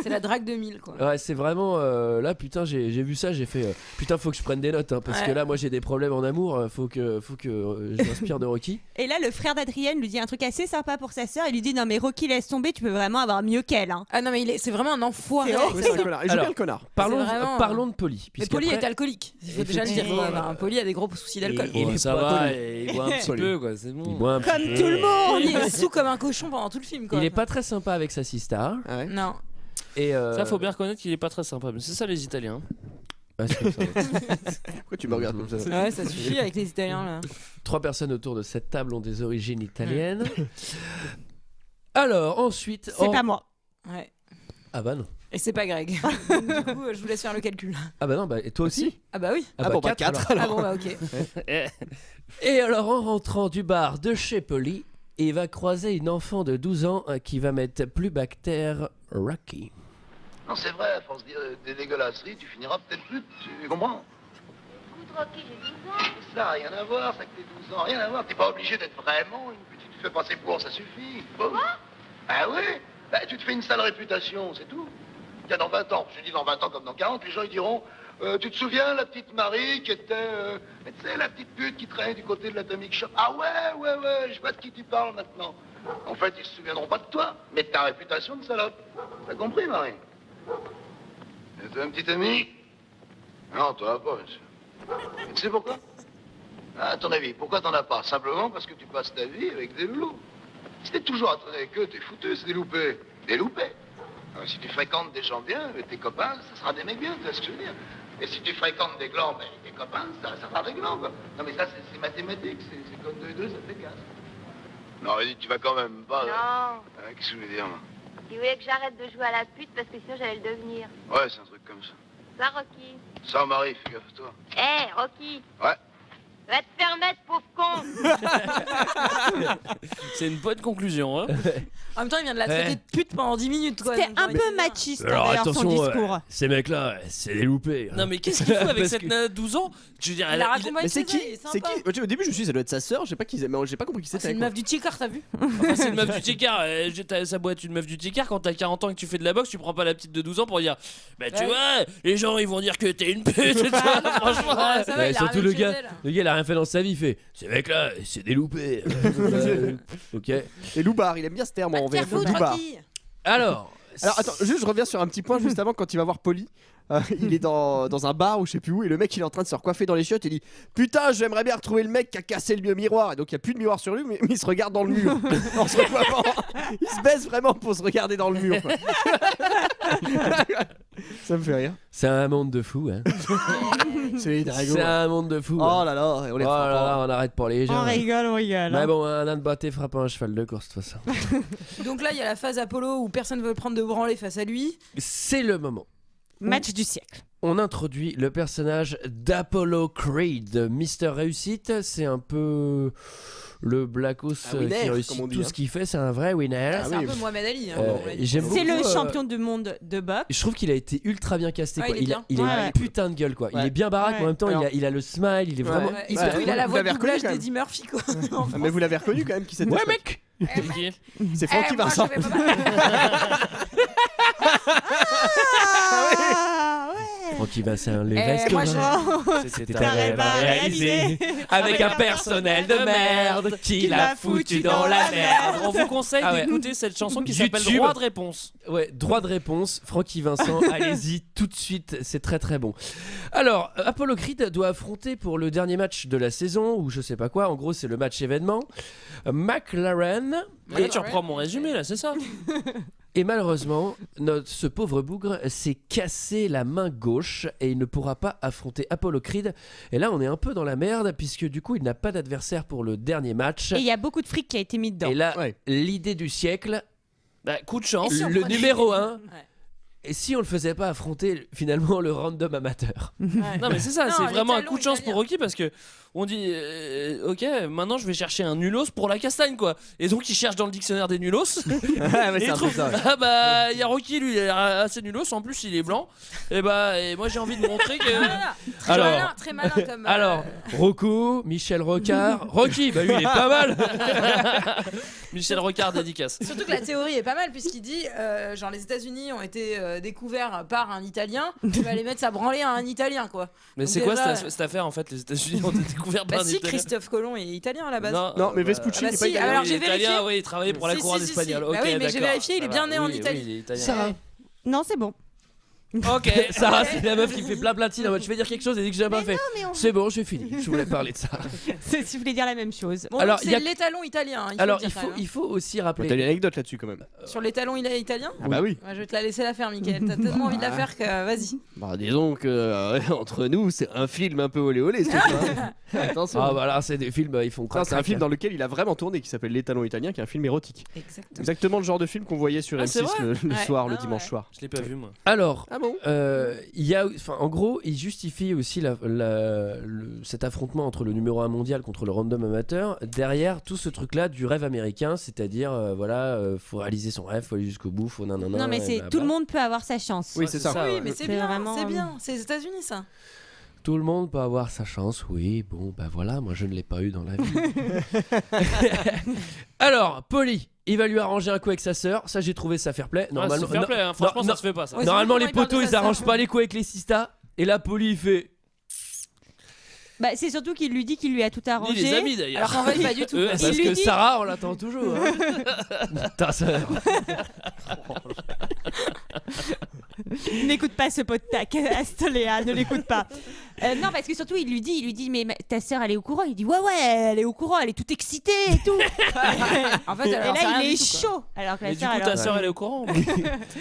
C'est la drague 2000, quoi. Ouais, c'est vraiment là, putain, j'ai vu ça, j'ai fait putain, faut que je prenne des notes, hein, parce Ouais. que là, moi, j'ai des problèmes en amour, faut que je m'inspire de Rocky. Et là, le frère d'Adrienne lui dit un truc assez sympa pour sa sœur. Il lui dit non mais Rocky, laisse tomber, tu peux vraiment avoir mieux qu'elle. Hein. Ah non, mais c'est vraiment un enfoiré. C'est avec Ouais, sa c'est un sœur. connard. Il joue Alors, bien le connard. vraiment- Parlons de Polly. Mais puisqu'après- Polly est alcoolique, il faut déjà le dire. Effectivement, Un Polly a des gros soucis d'alcool. Il Bon, est ça pas va, connu. et il boit un petit Salut. peu, quoi, c'est bon. Il boit un Comme petit tout peu. le monde. Il est sous comme un cochon pendant tout le film, quoi. Il est pas très sympa avec sa sister. Ah ouais. Non. Et Ça, faut bien reconnaître qu'il est pas très sympa. Mais c'est ça, les Italiens. ouais, c'est comme ça, ouais. Pourquoi tu me regardes comme ça? Ouais, ça suffit avec les Italiens, là. 3 personnes autour de cette table ont des origines italiennes. Alors ensuite, C'est pas moi. Ouais. ah bah non. Et c'est pas Greg. Du coup, je vous laisse faire le calcul. Ah bah non, bah, et toi aussi. Ah bah oui. Ah bon, bah, 4 alors. Ah bon, bah ok. Et alors en rentrant du bar de chez Polly, il va croiser une enfant de 12 ans qui va mettre plus bactère Rocky. Non, c'est vrai, à force de dire des dégueulasseries, tu finiras peut-être plus, tu comprends? Écoute, Rocky, j'ai 12 ans. Ça n'a rien à voir, ça que t'es 12 ans, rien à voir. T'es pas obligé d'être vraiment une petite fais passer pour, ça suffit. Bon. Ah oui? Bah, tu te fais une sale réputation, c'est tout. Tiens, dans 20 ans, je dis dans 20 ans comme dans 40, les gens ils diront tu te souviens, la petite Marie qui était, tu sais, la petite pute qui traînait du côté de l'Atomic Shop? Ah ouais, je vois de qui tu parles maintenant. En fait, ils se souviendront pas de toi, mais de ta réputation de salope. T'as compris, Marie? Et t'as un petit ami? Non, toi pas, monsieur. Et tu sais pourquoi? À ton avis, pourquoi t'en as pas? Simplement parce que tu passes ta vie avec des loulous. Si t'es toujours à traîner avec eux, t'es foutu, c'est des loupés. Des loupés. Alors, si tu fréquentes des gens bien, tes copains, ça sera des mecs bien, tu vois ce que je veux dire? Et si tu fréquentes des glands, ben, tes copains, ça sera des glands, quoi. Non, mais ça, c'est mathématique, c'est comme 2 et 2, ça fait 15. Non, vas-y, tu vas quand même pas... Non. Qu'est-ce que je veux dire, moi? Il voulait que j'arrête de jouer à la pute parce que sinon j'allais le devenir. Ouais, c'est un truc comme ça. Ça, Rocky. Ça, Marie, fais gaffe, toi. Hé, Rocky. Ouais. Va te faire mettre, pauvre con. C'est une bonne conclusion, hein. En même temps, il vient de la traiter de pute pendant 10 minutes, quoi. C'était donc un j'ai envie peu de dire. machiste d'ailleurs son discours. ces mecs-là, c'est des loupés. Non, mais qu'est-ce qu'il faut avec Parce cette que- nana de 12 ans? Je veux dire, Il elle la a- raconte pas Mais une c'est scène, qui? il est C'est sympa. qui? Au début, je me suis dit, ça doit être sa sœur. J'ai pas compris qui C'est c'était. une meuf du Tchikar, t'as vu? Enfin, c'est une meuf du Tchikar. Ça doit être une meuf du Tchikar. Quand t'as 40 ans et que tu fais de la boxe, tu prends pas la petite de 12 ans pour dire bah tu Ouais. vois, les gens ils vont dire que t'es une pute. Tu vois, franchement. Ouais, ça va, Ouais, il a surtout rien le chez gars, elle. il a rien fait dans sa vie, il fait ces mecs-là, c'est des loupés. Ok. Et Loubar, il aime bien ce terme en VF. Foutre, Loubar. Rocky. Alors Attends, juste je reviens sur un petit point juste avant quand il va voir Polly. Il est dans un bar ou je sais plus où et le mec il est en train de se recoiffer dans les chiottes et il dit putain j'aimerais bien retrouver le mec qui a cassé le miroir et donc il y a plus de miroir sur lui mais il se regarde dans le mur en se recoiffant. Il se baisse vraiment pour se regarder dans le mur quoi. Ça me fait rire. c'est un monde de fous, hein. C'est dragons. C'est un monde de fous. Oh hein. là là, on les Oh là frappe. là, on arrête pour les gens. On rigole. Mais hein. bon, un âne batté frappe un cheval de course de toute façon. Donc là, il y a la phase Apollo où personne veut prendre de branlée face à lui. C'est le moment. Match du siècle. On introduit le personnage d'Apollo Creed, Mister Réussite. C'est un peu le Blackos Un winner, qui réussit comme on dit, tout hein. ce qu'il fait. C'est un vrai winner. C'est un peu Mohamed Ali. Hein, on l'a dit. J'aime C'est beaucoup, le champion du monde de boxe. Je trouve qu'il a été ultra bien casté. Ouais, Quoi. il est bien. Il a Ouais. une putain de gueule. Quoi. Il Ouais. est bien baraque, mais en même temps, Alors- il a le smile. Il est vraiment. Ouais, et surtout, Ouais. il a la Vous voix de l'avez reconnu, doublage quand de même. Eddie Murphy, quoi. Ah, mais vous l'avez reconnu quand même qui c'était. Ouais, mec. C'est Francky Vincent. Francky Vincent, les Eh, restes. moi, C'était un rêve à réaliser. avec un personnel de merde qui l'a foutu dans la merde. On vous conseille Ah ouais. d'écouter cette chanson qui s'appelle YouTube. Droit de réponse. Ouais, droit de réponse, Francky Vincent, allez-y tout de suite, c'est très très bon. Alors, Apollo Creed doit affronter pour le dernier match de la saison, ou je sais pas quoi, en gros c'est le match événement, McLaren. Et tu reprends mon résumé là, c'est ça. Et malheureusement, ce pauvre bougre s'est cassé la main gauche et il ne pourra pas affronter Apollo Creed. Et là, on est un peu dans la merde puisque du coup, il n'a pas d'adversaire pour le dernier match. Et il y a beaucoup de fric qui a été mis dedans. Et là, Ouais. l'idée du siècle, Bah, coup de chance. Et si on le prenait- numéro 1. Ouais. Et si on le faisait pas affronter finalement le random amateur? Non mais c'est ça, Non, c'est les vraiment un talons coup de chance italiens. pour Rocky parce que on dit ok maintenant je vais chercher un nulos pour la castagne quoi et donc il cherche dans le dictionnaire des nulos Ah, mais et c'est il un peu trouve ça. ah bah il y a Rocky lui il est assez nulos en plus il est blanc et moi j'ai envie de montrer que Voilà. Très Alors- malin, très malin comme. Alors, Rocco, Michel Rocard, Rocky, bah lui il est pas mal. Michel Rocard dédicace. Surtout que la théorie est pas mal puisqu'il dit genre les États-Unis ont été découverts par un Italien, il va aller mettre sa branlée à un Italien quoi. Mais Donc c'est quoi déjà, cette affaire en fait les États-Unis ont été découverts par Bah un si, Italien. Christophe Colomb est italien à la base. Non, mais Vespucci, bah il est pas si, italien. alors il j'ai est italien, vérifié. oui, il travaillait pour la Si, couronne si, si, espagnole. si. Ok, Bah oui, mais j'ai d'accord. vérifié, il est bien né en Oui, Italie. il est italien. Sarah. Non, c'est bon. Ok, Sarah, c'est la meuf qui fait plein de signes en mode je vais dire quelque chose et dit que j'ai pas fait. mais on- C'est bon, j'ai fini. Je voulais parler de ça. Si vous voulez dire la même chose. Bon, Alors, donc il y a- c'est l'étalon italien. Hein, Alors, le dire quand même, il faut aussi T'as une rappeler. anecdote là-dessus quand même. hein. Sur l'étalon italien. Ah bah oui. Ouais, je vais te la laisser la faire, Mickaël. T'as tellement envie de la faire que vas-y. Bah disons que entre nous, c'est un film un peu olé olé. Attention. Ah bah là, c'est des films, ils font Ça, crac. c'est un film dans lequel il a vraiment tourné qui s'appelle L'étalon italien, qui est un film érotique. Exactement. Exactement le genre de film qu'on voyait sur Ah, c'est M6 vrai le Ouais. soir, le Ah, dimanche ouais. soir. Je l'ai pas vu moi. Alors, Ah bon il y a, enfin, en gros, il justifie aussi cet affrontement entre le numéro 1 mondial contre le random amateur derrière tout ce truc-là du rêve américain, c'est-à-dire, faut réaliser son rêve, faut aller jusqu'au bout, faut nanana. Non, mais et c'est blablabla. tout le monde peut avoir sa chance. Oui, c'est ça. Oui, ouais. mais c'est C'est bien, vraiment- c'est bien. C'est les États-Unis, ça. Tout le monde peut avoir sa chance, oui, bon, bah voilà, moi je ne l'ai pas eu dans la vie. Alors, Polly, il va lui arranger un coup avec sa sœur, ça j'ai trouvé ça fair play. Normalement, Normalement, fair play, hein. Franchement, non, ça se fait pas ça. Ouais, normalement c'est les bon, il parle de poteaux sa ils sœur. arrangent pas les coups avec les sistas. Et là, Polly il fait. Bah, c'est surtout qu'il lui dit qu'il lui a tout Ni arrangé. les amis d'ailleurs. Alors qu'en fait, pas du tout. Ouais, Il Parce lui que dit- Sarah, on l'attend toujours. hein. Ta sœur. N'écoute pas ce pot de tac, Astoléa, ne l'écoute pas. Non, parce que surtout il lui dit mais ta sœur elle est au courant. Il dit ouais elle est au courant, elle est toute excitée et tout. En fait, Et alors, c'est là rien il est du tout, quoi. chaud. Alors que la Mais du sœur coup ta alors- sœur elle est au courant.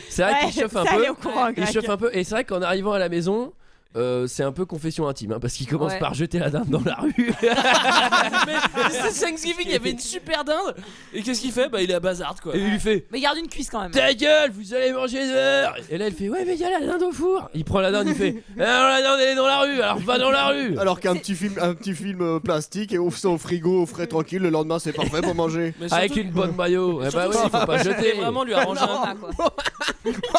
C'est vrai Ouais, qu'il chauffe un ça, peu. elle est au courant, Il Greg. chauffe un peu. Et c'est vrai qu'en arrivant à la maison. C'est un peu confession intime hein, parce qu'il commence Ouais. par jeter la dinde dans la rue. Mais c'est Thanksgiving, il y avait une super dinde. Et qu'est-ce qu'il fait? Bah il est à bazarde quoi. Et il lui fait Mais garde une cuisse quand même. ta gueule, vous allez manger dehors. Et là elle fait ouais mais il y a la dinde au four. Il prend la dinde, il fait alors la dinde elle est dans la rue, alors va dans la rue. Alors qu'un petit film plastique et ouvre ça au frigo, au frais tranquille, le lendemain c'est parfait pour manger. Mais Avec surtout- une bonne maillot. Eh bah surtout oui, que faut pas je voulais jeter. vraiment lui arranger un Ah, quoi.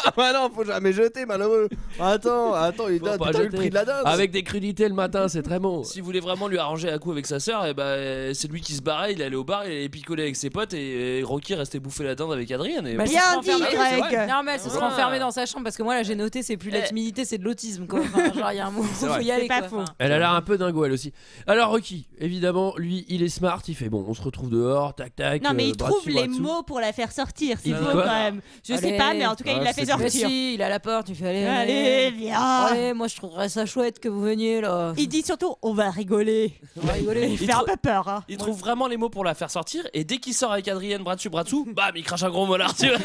Ah bah non, faut jamais jeter, malheureux. Attends, une Faut dinde, pas t'as vu le jeter. prix de la dinde? Avec des crudités le matin, c'est très bon. S'il voulait vraiment lui arranger à coup avec sa sœur, et c'est lui qui se barrait, il allait au bar, il allait picoler avec ses potes et Rocky restait bouffer la dinde avec Adrien. Et Bah, Bien elle se dit, serait enfermée- Greg. Non, mais elle se serait Voilà. enfermée dans sa chambre parce que moi là j'ai noté c'est plus la timidité, c'est de l'autisme quoi. Enfin, genre il y a un moment où faut y aller. C'est pas quoi. faux. Enfin, Elle a l'air un peu dingo elle aussi. Alors Rocky, évidemment, lui, il est smart, il fait bon, on se retrouve dehors, tac tac. Non, mais il bras trouve dessus, bras les dessous. mots pour la faire sortir. Il C'est dit beau quoi quand même. Je sais Allez. pas, mais en tout cas, il l'a fait Mais sortir. si, il est à la porte, il fait allez, Allez, viens. Allez, moi je trouverais ça chouette que vous veniez là. Il dit surtout, on va rigoler. On va rigoler. Il fait un peu peur. Hein. Il trouve vraiment les mots pour la faire sortir et dès qu'il sort avec Adrien bras dessus, bam, il crache un gros molar, tu vois.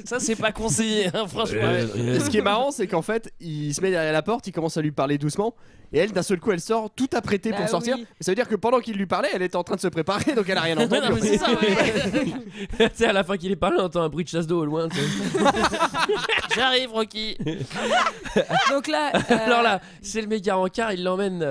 Ça c'est pas conseillé, hein, franchement. Et ce qui est marrant, c'est qu'en fait, il se met derrière la porte, il commence à lui parler doucement, et elle, d'un seul coup, elle sort tout apprêtée Bah pour sortir. oui. Ça veut dire que pendant qu'il lui parlait, elle était en train de se préparer, donc elle a rien Ouais, entendu. non, mais c'est ça, ouais. Tu sais, à la fin qu'il est parlé, on entend un bruit de chasse d'eau au loin. tu sais. J'arrive, Rocky. Donc là, Alors là, c'est le méga rencard, il l'emmène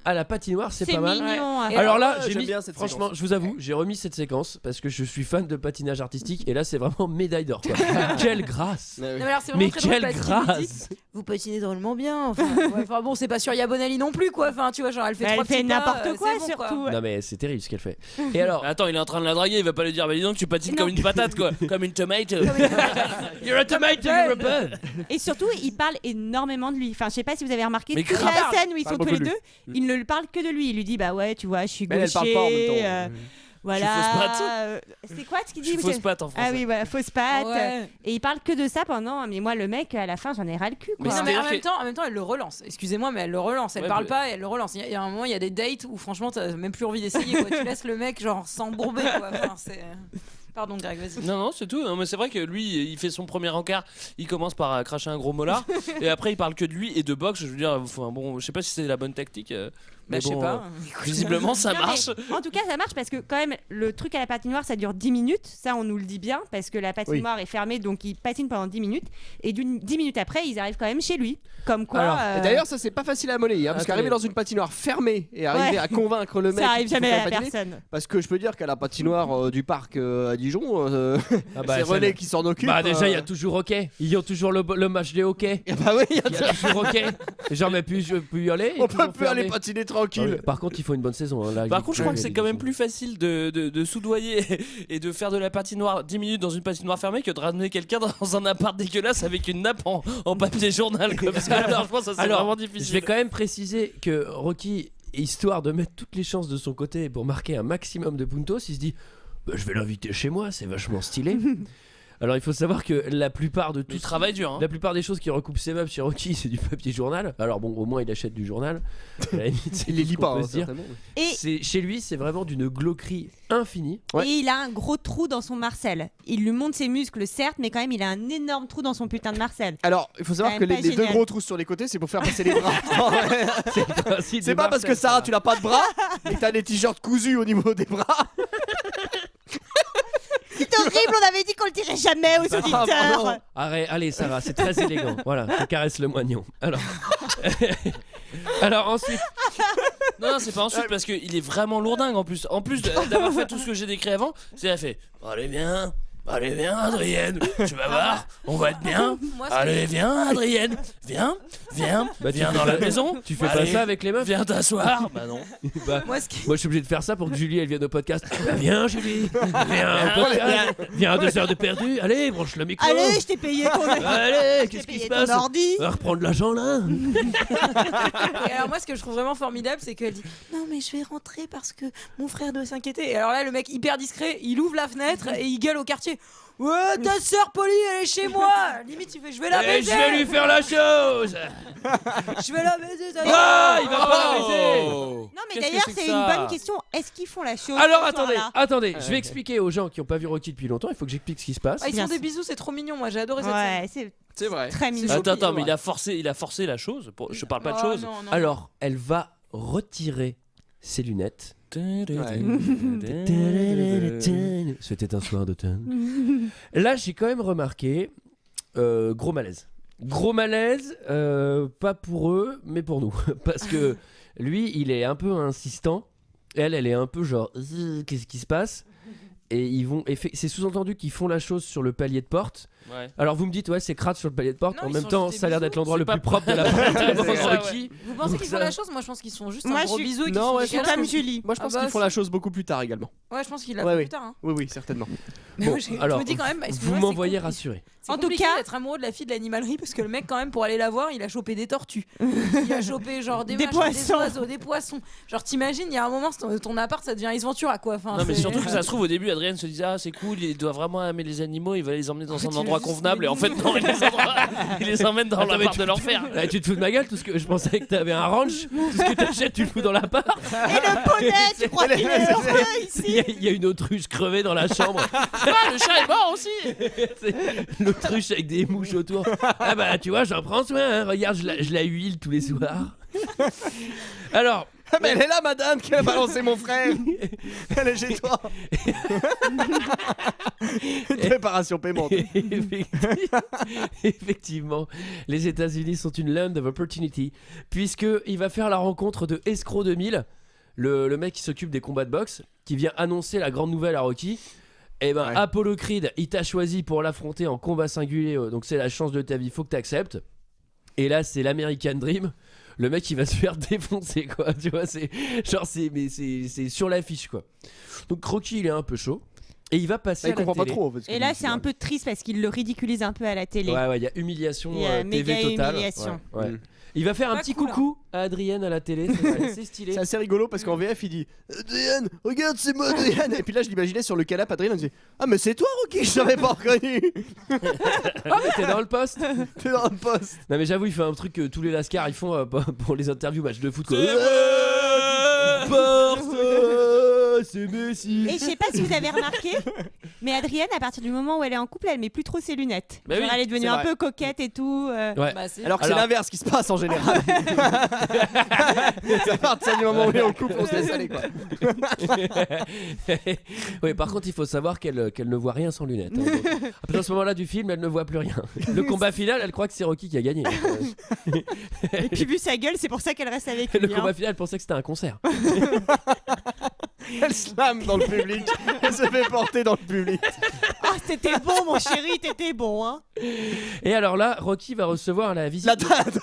à la patinoire, c'est pas mal. mignon. hein. Et Alors là, ouais, j'ai j'aime mis, bien cette franchement, séquence. je vous avoue, j'ai remis cette séquence parce que je suis fan de patinage artistique et là, c'est vraiment médaille d'or. quoi. Quelle grâce! Ouais, ouais. non, mais alors, c'est vraiment Mais très drôle quelle parce qu'il lui dit, grâce! vous patinez drôlement bien. Enfin, ouais, enfin, bon, c'est pas sur Yabonali non plus quoi. Enfin, tu vois, genre elle fait Elle trois fait petits pas, n'importe quoi, c'est bon, quoi. surtout. Non mais c'est terrible ce qu'elle fait. Et alors, Attends, il est en train de la draguer, il va pas lui dire bah dis donc tu patines Non. comme une patate quoi, comme une tomate. you're a tomato, you're a bud. Et surtout, il parle énormément de lui. Enfin, je sais pas si vous avez remarqué, Mais toute grave. la scène où ils Parle sont tous beaucoup les de deux, il ne parle que de lui. Il lui dit, bah ouais, tu vois, je suis Mais elle parle gaucher. pas en même temps. Voilà. Je suis fausse patte. C'est quoi ce qu'il Je dit suis fausse patte en français. Ah oui, voilà, fausse patte. Ouais. Et il parle que de ça pendant. Mais moi, le mec, à la fin, j'en ai ras le cul. Mais Quoi. Non, mais c'est-à-dire en même temps, elle le relance. Excusez-moi, mais elle le relance. Elle Ouais, parle mais- pas, elle le relance. Il y a un moment, il y a des dates où franchement, t'as même plus envie d'essayer. Quoi. Tu laisses le mec genre s'embourber. Quoi. Enfin, c'est... Pardon, Greg, vas-y. Non, c'est tout. Non, mais c'est vrai que lui, il fait son premier encart. Il commence par cracher un gros molar. Et après, il parle que de lui et de boxe. Je veux dire, enfin, bon, je sais pas si c'est la bonne tactique. Mais je sais bon, pas. visiblement, ça Non, mais marche. en tout cas, ça marche parce que quand même, le truc à la patinoire, ça dure 10 minutes. Ça, on nous le dit bien parce que la patinoire est fermée, donc il patine pendant 10 minutes. Et 10 minutes après, ils arrivent quand même chez lui. Comme quoi. Alors, Et d'ailleurs, ça c'est pas facile à monnayer, hein, parce Attendez. qu'arriver dans une patinoire fermée et arriver Ouais. à convaincre le mec. ça arrive qu'il faut jamais faire à la patiner, personne. parce que je peux dire qu'à la patinoire du parc à Dijon, Ah bah, c'est René qui s'en occupe. Bah déjà, il y a toujours hockey. Ils ont toujours le match des hockey. Bah oui, il y a Il y a toujours hockey. Genre, mais je peux y aller. on peut plus aller patiner Ah tranquille. oui. Par contre, il faut une bonne saison. Hein, là, Par contre, je crois que il y a c'est des quand même saisons. plus facile de soudoyer et de faire de la patinoire 10 minutes dans une patinoire fermée que de ramener quelqu'un dans un appart dégueulasse avec une nappe en papier journal. Quoi. Parce que là, franchement, ça c'est Alors, vraiment je vais difficile. quand même préciser que Rocky, histoire de mettre toutes les chances de son côté pour marquer un maximum de puntos, il se dit bah, je vais l'inviter chez moi, c'est vachement stylé. Alors il faut savoir que la plupart de tout Il travaille dur. Hein. la plupart des choses qui recoupent ses meubles chez Rocky, c'est du papier journal. Alors bon, au moins il achète du journal. À la limite, c'est Il tout les ce lit qu'on pas, peut hein, se dire. certainement. Et, Chez lui, c'est vraiment d'une glauquerie infinie. Ouais. et il a un gros trou dans son Marcel. Il lui montre ses muscles, certes, mais quand même, il a un énorme trou dans son putain de Marcel. Alors, il faut savoir Quand que même les pas deux génial. gros trous sur les côtés, c'est pour faire passer les bras. C'est pas parce que ça Sarah, tu n'as pas de bras et que t'as des t-shirts cousus au niveau des bras. C'est horrible, on avait dit qu'on le dirait jamais aux auditeurs. vraiment. Allez, Sarah, c'est très élégant. Voilà, je caresse le moignon. Alors ensuite, Non, c'est pas ensuite parce qu'il est vraiment lourdingue en plus. En plus d'avoir fait tout ce que j'ai décrit avant, c'est elle fait allez viens, Adrienne, tu vas voir, on va être bien. Moi, c'est- Allez viens, Adrienne, viens Bah, tu viens fais dans pas- la maison. tu fais Allez, pas ça avec les meufs. Viens t'asseoir. Bah non. Bah, Moi, ce qui- moi, je suis obligé de faire ça pour que Julie elle vienne au podcast. Bah, viens, Julie, viens au podcast. Viens à 2 heures de perdu. Allez, branche le micro. Allez, je t'ai payé ton Allez, qu'est-ce qui payé se ton passe? ordi. On va reprendre l'argent là. Et alors moi ce que je trouve vraiment formidable c'est qu'elle dit non mais je vais rentrer parce que mon frère doit s'inquiéter et alors là le mec hyper discret il ouvre la fenêtre et il gueule au quartier ouais ta sœur Polly elle est chez moi limite il fait je vais la Et baiser je vais lui faire la chose. je vais la baiser ta Ah, il va pas la baiser. Non, mais Qu'est-ce que d'ailleurs, c'est que c'est ça une bonne question. Est-ce qu'ils font la chose Alors ce attendez, soir-là je vais expliquer aux gens qui n'ont pas vu Rocky depuis longtemps. Il faut que j'explique ce qui se passe. Ah, ils Bien font des sûr. bisous c'est trop mignon moi j'ai adoré cette scène. Ouais, c'est C'est vrai. très mignon. Attends, mais il a forcé la chose. Je parle pas de Oh, chose. non, non. Alors, elle va retirer ses lunettes. C'était un soir d'automne. Là, j'ai quand même remarqué gros malaise. Gros malaise, pas pour eux, mais pour nous. Parce que lui, il est un peu insistant. Elle est un peu genre, qu'est-ce qui se passe? c'est sous-entendu qu'ils font la chose sur le palier de porte. Ouais. Alors vous me dites, ouais, c'est crade sur le palier de porte. Non, en ils même sont temps, juste ça a l'air des d'être l'endroit bisous. le plus propre de la porte. Ouais. Vous pensez qu'ils font la chose? Moi, je pense qu'ils sont juste Moi, un gros je suis- bisou. et qu'ils Non, font ouais, des je pense câlins. Comme Julie. Moi je pense Ah bah, qu'ils font si. la chose beaucoup plus tard également. Ouais, je pense qu'il l'a Ouais, fait oui. plus tard. Hein. Oui, certainement. Mais moi, je alors, me dis quand même, vous excuse-moi, m'envoyez c'est rassurer. C'est En tout compliqué cas- d'être amoureux de la fille de l'animalerie parce que le mec quand même pour aller la voir il a chopé des tortues, il a chopé genre des Des machins, poissons. des oiseaux, des poissons. Genre t'imagines il y a un moment ton appart ça devient Ace Ventura quoi. Enfin, Non mais c'est- surtout que ça se trouve au début Adrien se disait ah c'est cool il doit vraiment aimer les animaux il va les emmener dans un tu endroit veux juste convenable et en fait non il les emmène dans Attends, mais l'appart de l'enfer. Là, tu te fous de ma gueule, tout ce que je pensais que t'avais un ranch, tout ce que t'achètes tu le fous dans l'appart. Et le poney, tu crois qu'il est heureux ici? Il y a une autruche crevée dans la chambre. Ah, le chat est mort aussi. C'est l'autruche avec des mouches autour. Ah bah tu vois, j'en prends soin, hein. Regarde, je la huile tous les soirs. Alors, Ah, mais elle est là, madame, qui a balancé mon frère. Elle est chez toi. Une préparation paiement. Effectivement, les États-Unis sont une land of opportunity, puisqu'il va faire la rencontre de Escroc 2000, le mec qui s'occupe des combats de boxe, qui vient annoncer la grande nouvelle à Rocky. Et ben, Ouais. Apollo Creed, il t'a choisi pour l'affronter en combat singulier, donc c'est la chance de ta vie, faut que t'acceptes. Et là, c'est l'American Dream. Le mec, il va se faire défoncer, quoi. Tu vois, c'est genre, c'est sur l'affiche, quoi. Donc Rocky, il est un peu chaud. Et il va passer Il à la comprend pas télé. trop. En fait, ce Et qu'il là, dit, c'est un peu triste parce qu'il le ridiculise un peu à la télé. Ouais, il y a humiliation Il y a TV méga totale. humiliation. Ouais. Mm. Il va faire un Pas petit cool, coucou à Adrienne à la télé, c'est stylé. C'est assez rigolo parce qu'en VF il dit Adrien, regarde c'est moi Adrien. Et puis là je l'imaginais sur le canapé Adrien il dit ah mais c'est toi Rocky, je t'avais pas reconnu. Ah mais t'es dans le poste. T'es dans le poste. Non mais j'avoue il fait un truc que tous les lascars ils font pour les interviews match de foot quoi. C'est Messi. Et je sais pas si vous avez remarqué, mais Adrienne, à partir du moment où elle est en couple, elle met plus trop ses lunettes. Bah Genre, oui, elle est devenue c'est un vrai. peu coquette et tout. Ouais. Bah, c'est- Alors que c'est l'inverse qui se passe en général. C'est à partir du moment où on est en couple on se laisse aller quoi. Oui par contre il faut savoir qu'elle ne voit rien sans lunettes. Hein, donc, à partir de ce moment-là du film elle ne voit plus rien. Le combat final elle croit que c'est Rocky qui a gagné. Et puis vu sa gueule, c'est pour ça qu'elle reste avec lui. Le hein. combat final elle pensait que c'était un concert. Elle slame dans le public. Elle se fait porter dans le public. Ah, t'étais bon, mon chéri, t'étais bon, hein. Et alors là Rocky va recevoir la visite La date.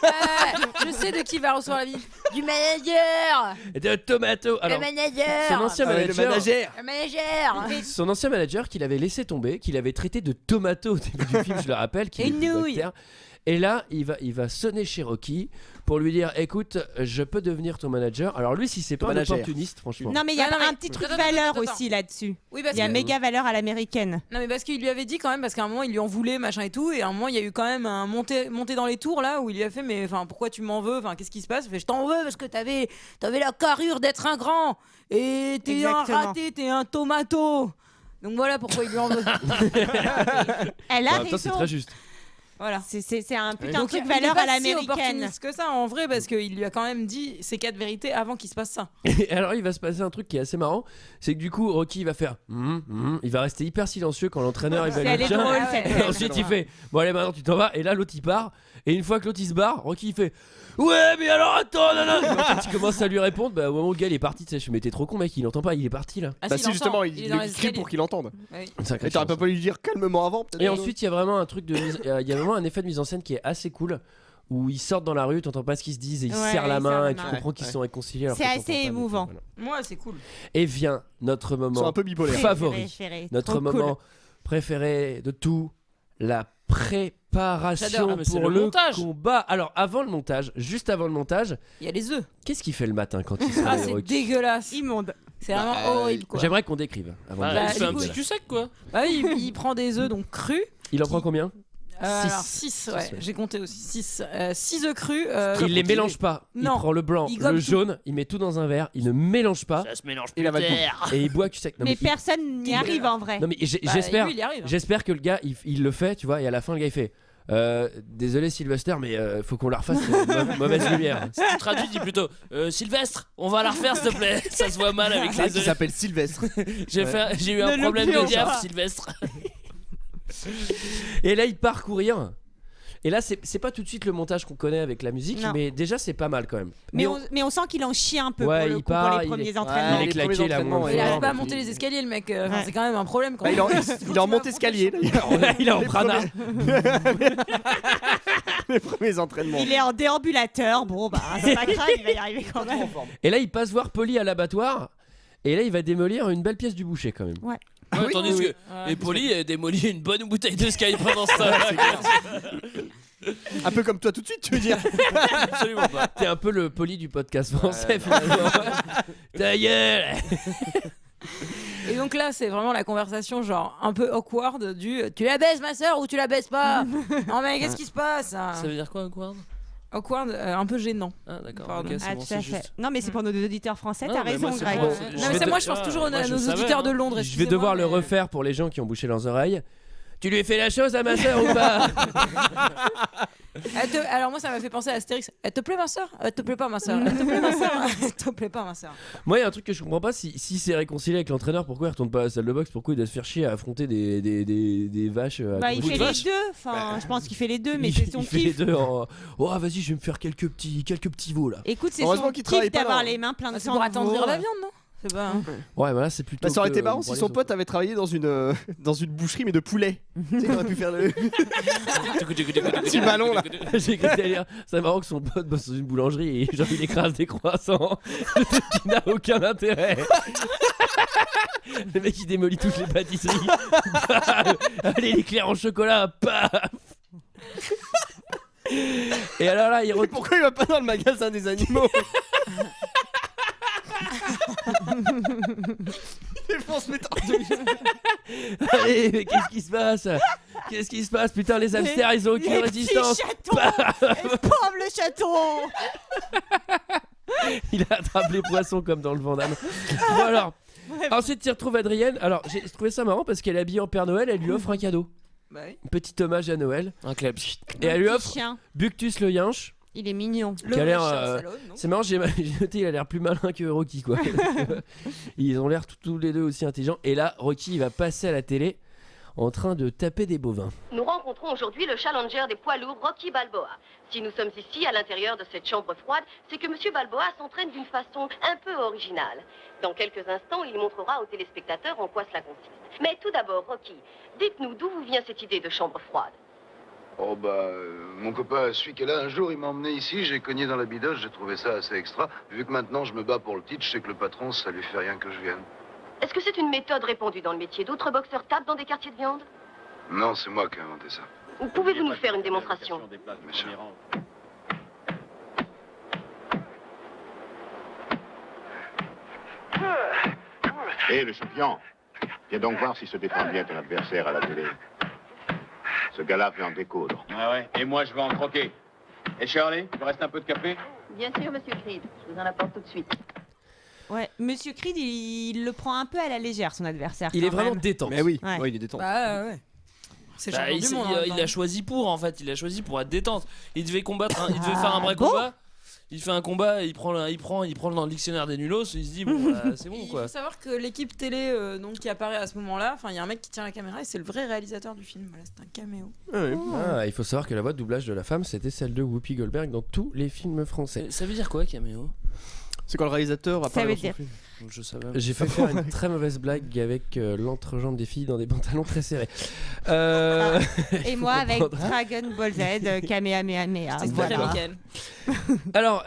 Je sais de qui va recevoir la vie. Du manager. de Tomato. Alors, Le manager. son ancien Ah ouais, le manager, manager. Le manager. son ancien manager qu'il avait laissé tomber, qu'il avait traité de tomato au début du film, je le rappelle, qui Et est plus nouille. bactère. Et là, il va sonner chez Rocky pour lui dire écoute, je peux devenir ton manager. Alors lui, si c'est pas un Manager. opportuniste, franchement. Non, mais il y a Non, mais- un petit truc Attends, valeur attends. aussi là-dessus. Oui parce Il y a que méga valeur à l'américaine. non mais parce qu'il lui avait dit quand même parce qu'à un moment il lui en voulait machin et tout et à un moment il y a eu quand même un monté dans les tours là où il lui a fait mais enfin pourquoi tu m'en veux enfin qu'est-ce qui se passe. Il fait, je t'en veux parce que t'avais la carrure d'être un grand et t'es un Exactement. raté, t'es un tomato. Donc voilà pourquoi il lui en veut. Elle En a même temps, c'est raison. très juste. Voilà. C'est un putain de Donc, truc il est valeur pas à si l'américaine. opportuniste que ça en vrai parce qu'il lui a quand même dit ces 4 vérités avant qu'il se passe ça. Et alors, il va se passer un truc qui est assez marrant, c'est que du coup, Rocky va faire, il va rester hyper silencieux quand l'entraîneur il va Elle lui est dire. drôle, Ah ouais. cette Et scène. ensuite, il fait bon allez maintenant tu t'en vas. Et là, l'autre il part. Et une fois que l'autre il se barre, Rocky il fait ouais mais alors attends non. Et en fait, il commence à lui répondre. Bah au moment où le gars il est parti, tu sais, je me t'es trop con mec, il entend pas, il est parti là. Ah, Bah si, si il justement entend. il est dans les crie escaliers. pour qu'il entende. Oui. Une sacrée Et t'aurais chance. pas lui dire calmement avant peut-être. Et ensuite, il y a vraiment un truc de il y a vraiment un effet de mise en scène qui est assez cool où ils sortent dans la rue, t'entends pas ce qu'ils se disent et ils se Ouais, serrent la ils serrent main la et tu main. comprends qu'ils sont réconciliés. alors C'est que assez t'entends pas, mais émouvant. voilà. Moi c'est cool. Et vient notre Ils sont moment un peu bipolaires. favori, Préféré, notre trop moment cool. préféré de tout, la préparation J'adore. Ah, mais c'est pour le le montage. combat. Alors avant le montage, juste avant le montage, Il y a les œufs. qu'est-ce qu'il fait le matin quand il se Ah réveille, c'est Rocky dégueulasse. Immonde. C'est vraiment horrible quoi. J'aimerais qu'on décrive avant de Bah, dire. il fait un du coup, petit cul sec quoi. Bah oui, il prend des œufs donc crus. Il en prend combien Alors Six. 6, ouais, j'ai compté aussi 6. 6 œufs crus. Il les mélange pas. Il Non. prend le blanc, Il gobe le tout. jaune, il met tout dans un verre, il ne mélange pas Ça se mélange Il avale plus. et il boit cul sec. Non, Mais il- personne n'y arrive en vrai. Non mais Bah, j'espère, lui, il y arrive. j'espère que le gars il le fait, tu vois, et à la fin le gars il fait désolé Sylvester mais faut qu'on la refasse mauvaise lumière. Si tu traduis, dis plutôt Sylvestre, on va la refaire s'il te plaît. Ça se voit mal avec Ça les qui œufs. s'appelle Sylvestre. J'ai eu un Ne problème de l'oublions diaph, pas. Sylvestre. Et là il part courir Et là, c'est pas tout de suite le montage qu'on connaît avec la musique, Non. mais déjà c'est pas mal quand même. Mais on sent qu'il en chie un peu Ouais, pour le il coup, pour part, les il premiers est- entraînements. il est claqué, là, entraînements, Il ouais. arrive pas à Ouais. monter les escaliers, le mec. C'est quand même un problème. Quand Bah, il est en monte-escalier. Il est en prana. Les premiers entraînements. Il est en déambulateur. Bon, bah, c'est pas grave, il va y arriver quand même. Et là, il passe voir Polly à l'abattoir. Et là, il va démolir une belle pièce du boucher quand même. Ouais. Ouais, oui, tandis oui, que et Polly a démoli une bonne bouteille de Sky pendant ce temps. Un peu comme toi tout de suite, tu veux dire. Absolument pas. T'es un peu le Polly du podcast français finalement. Ta gueule. Et donc là, c'est vraiment la conversation, genre un peu awkward du tu la baisses ma soeur ou tu la baisses pas. Non, mais qu'est-ce qui se passe Ça veut dire quoi, awkward? Awkward, un peu gênant. Ah, d'accord. Pardon. Ok, c'est Ah, bon, tout c'est à fait. juste. Non, mais c'est pour nos auditeurs français, Non, t'as mais raison, moi, c'est Greg. bon. Non, mais c'est moi, je pense toujours à Moi, je nos savais, auditeurs de hein. Londres. Je vais devoir le refaire pour les gens qui ont bouché leurs oreilles. Tu lui as fait la chose à ma soeur ou pas? Alors moi, ça m'a fait penser à Astérix. Elle te plaît ma soeur? Elle te plaît pas ma soeur? Elle te plaît ma soeur? Elle te plaît pas ma soeur? Moi, il y a un truc que je comprends pas. Si c'est réconcilié avec l'entraîneur, pourquoi il retourne pas à la salle de boxe? Pourquoi il doit se faire chier à affronter des vaches à Bah, il coups de fait les vache? deux. Enfin, je pense qu'il fait les deux, mais Il- c'est son il fait les kiff. deux en. Oh, vas-y, je vais me faire quelques petits veaux là. Écoute, c'est Heureusement son qu'il travaille kiff pas d'avoir dans- les mains pleines de C'est sang. pour de attendrir veau. la viande, non? C'est pas. Ouais, voilà, c'est plutôt. Bah, ça aurait été que marrant pour si les son autres. pote avait travaillé dans une boucherie mais de poulet. Tu sais, il aurait pu faire le petit ballon là. J'ai cru que t'allais dire, c'est marrant que son pote bosse dans une boulangerie et genre il écrase des croissants. Le truc qui n'a aucun intérêt. Le mec il démolit toutes les pâtisseries. Paf. Allez, l'éclair en chocolat, paf. Et alors là, il retourne. Pourquoi il va pas dans le magasin des animaux? Défonce mes Allez, mais qu'est-ce qui se passe? Qu'est-ce qui se passe? Putain, les hamsters ils ont aucune résistance. Pauvre le chaton. Il attrape les poissons comme dans le Vandame. Bon alors, ensuite tu retrouves Adrienne. Alors j'ai trouvé ça marrant parce qu'elle est habillée en Père Noël, elle lui offre un cadeau. Bah oui. Un petit hommage à Noël. Un club. Et elle lui Un petit offre chien. Buctus le yinche. Il est mignon. Qui a l'air, chien Stallone, non c'est marrant, j'ai noté, il a l'air plus malin que Rocky quoi. Ils ont l'air tous les deux aussi intelligents. Et là, Rocky il va passer à la télé en train de taper des bovins. Nous rencontrons aujourd'hui le challenger des poids lourds, Rocky Balboa. Si nous sommes ici, à l'intérieur de cette chambre froide, c'est que M. Balboa s'entraîne d'une façon un peu originale. Dans quelques instants, il montrera aux téléspectateurs en quoi cela consiste. Mais tout d'abord, Rocky, dites-nous d'où vous vient cette idée de chambre froide. Oh bah, mon copain, celui qui est là, un jour, il m'a emmené ici, j'ai cogné dans la bidoche, j'ai trouvé ça assez extra. Vu que maintenant je me bats pour le titre, je sais que le patron, ça lui fait rien que je vienne. Est-ce que c'est une méthode répandue dans le métier? D'autres boxeurs tapent dans des quartiers de viande? Non, c'est moi qui ai inventé ça. Pouvez-vous nous faire une démonstration? Bien sûr. Hé, le champion, viens donc voir si se défend bien ton adversaire à la télé. Ce gars-là veut en découdre. Ah ouais, et moi je vais en croquer. Et Shirley, il vous reste un peu de café? Bien sûr, monsieur Creed. Je vous en apporte tout de suite. Ouais, Monsieur Creed, il le prend un peu à la légère, son adversaire. Il est quand vraiment même. détente. Mais oui, Ouais. ouais, il est détente. Bah ouais. C'est Bah, champion du monde. en même il temps. a choisi pour en fait, il a choisi pour être détente. Il devait combattre, il devait faire un vrai combat. Il fait un combat, il prend dans le dictionnaire des nullos, il se dit bon bah, c'est bon Il quoi. faut savoir que l'équipe télé donc, qui apparaît à ce moment-là, enfin il y a un mec qui tient la caméra et c'est le vrai réalisateur du film. Voilà, c'est un caméo. Ah, il faut savoir que la voix de doublage de la femme c'était celle de Whoopi Goldberg dans tous les films français. Ça veut dire quoi caméo? C'est quand le réalisateur apparaît dans son film. Je savais. J'ai fait faire une très mauvaise blague avec l'entrejambe des filles dans des pantalons très serrés. Et il moi faut avec comprendre. Dragon Ball Z, Kamehameha. Voilà. Alors,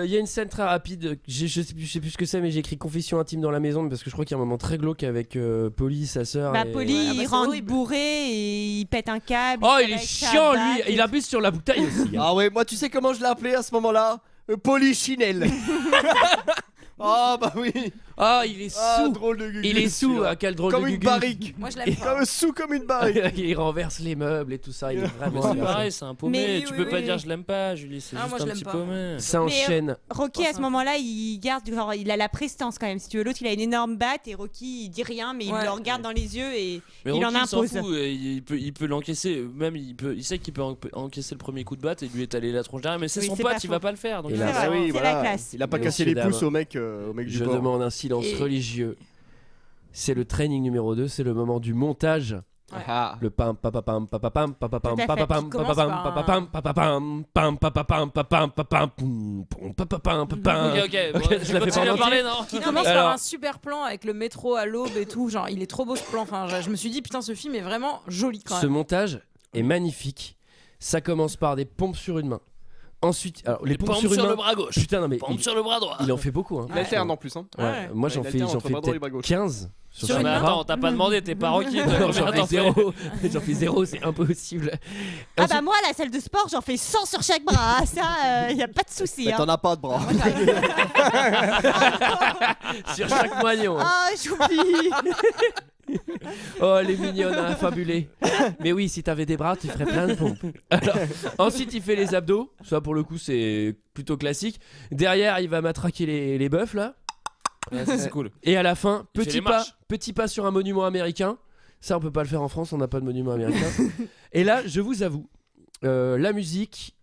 il y a une scène très rapide. Je sais plus ce que c'est, mais j'ai écrit confession intime dans la maison parce que je crois qu'il y a un moment très glauque avec Polly, sa sœur. Bah, et... Polly, il rentre bourré et il pète un câble. Oh, il tape est avec sa chiant batte lui. et- Il abuse sur la bouteille aussi. Ah ouais, moi tu sais comment je l'ai appelé à ce moment-là? Polichinelle. Ah bah oui. Ah, il est sous. Ah, drôle de gugus, Il est sous. celui-là. Quel drôle Comme de une gugus. barrique. Moi je l'aime pas. Comme sous comme une barrique. Il renverse les meubles et tout ça. Il est vraiment. C'est pareil, c'est un paumé. Mais Tu oui, peux oui, pas oui. dire je l'aime pas, Julie. C'est Ah, moi, juste je un l'aime petit pas. paumé. Ça Mais, enchaîne. Rocky à ce moment-là, il garde, genre, il a la prestance quand même. Si tu veux, l'autre il a une énorme batte et Rocky il dit rien, mais il Ouais. le regarde dans les yeux et Mais il Rocky, en s'en impose. fout, il peut l'encaisser. Même il sait qu'il peut encaisser le premier coup de batte et lui étaler la tronche derrière. Mais c'est Oui, son c'est pote, pas il faux. va pas le faire. Donc Et il là, va C'est pas- vrai, oui, c'est voilà. la classe. Il a pas Mais cassé les messieurs, pouces au mec du Je port. demande un silence Et- religieux. C'est le training numéro 2, c'est le moment du montage. Le pam papapam papapam papapam Tout à fait. papapam Qui commence papapam par un- papapam papapam pam papapam papapam papapam poum, poum, papapam papapam. Ok, bon, Je la fais continue pas à en parler, entier. non Qui commence Alors- par un super plan avec le métro à l'aube et tout. Genre, il est trop beau ce plan. Enfin, je me suis dit, putain, ce film est vraiment joli quand Ce même. montage est magnifique. Ça commence par des pompes sur une main. Ensuite, alors les pompes Pompe sur une sur main. le bras gauche. Putain, non mais Pompe il, sur le bras droit. il en fait beaucoup. Hein. Il alterne en plus. Hein. Ouais. Moi Ouais, j'en il fais, alterne j'en entre fais bras droit et peut-être bras gauche. 15 sur Sur chaque une main. bras. Attends, t'as pas demandé, t'es pas Rocky. Non, j'en fais 0. J'en fais 0, c'est impossible. Ah bah moi, à la salle de sport, j'en fais 100 sur chaque bras. Ah, ça, y a pas de souci. Mais Hein. t'en as pas de bras. Sur chaque moignon. hein. Ah, j'oublie. Oh, elle est mignonne, hein, fabulée. Mais oui, si t'avais des bras, tu ferais plein de pompes. Alors, ensuite, il fait les abdos. Ça, pour le coup, c'est plutôt classique. Derrière, il va matraquer les bœufs, là. Ouais, ça, c'est cool. Et à la fin, Il fait les petit pas sur un monument américain. Ça, on peut pas le faire en France, on n'a pas de monument américain. Et là, je vous avoue, la musique,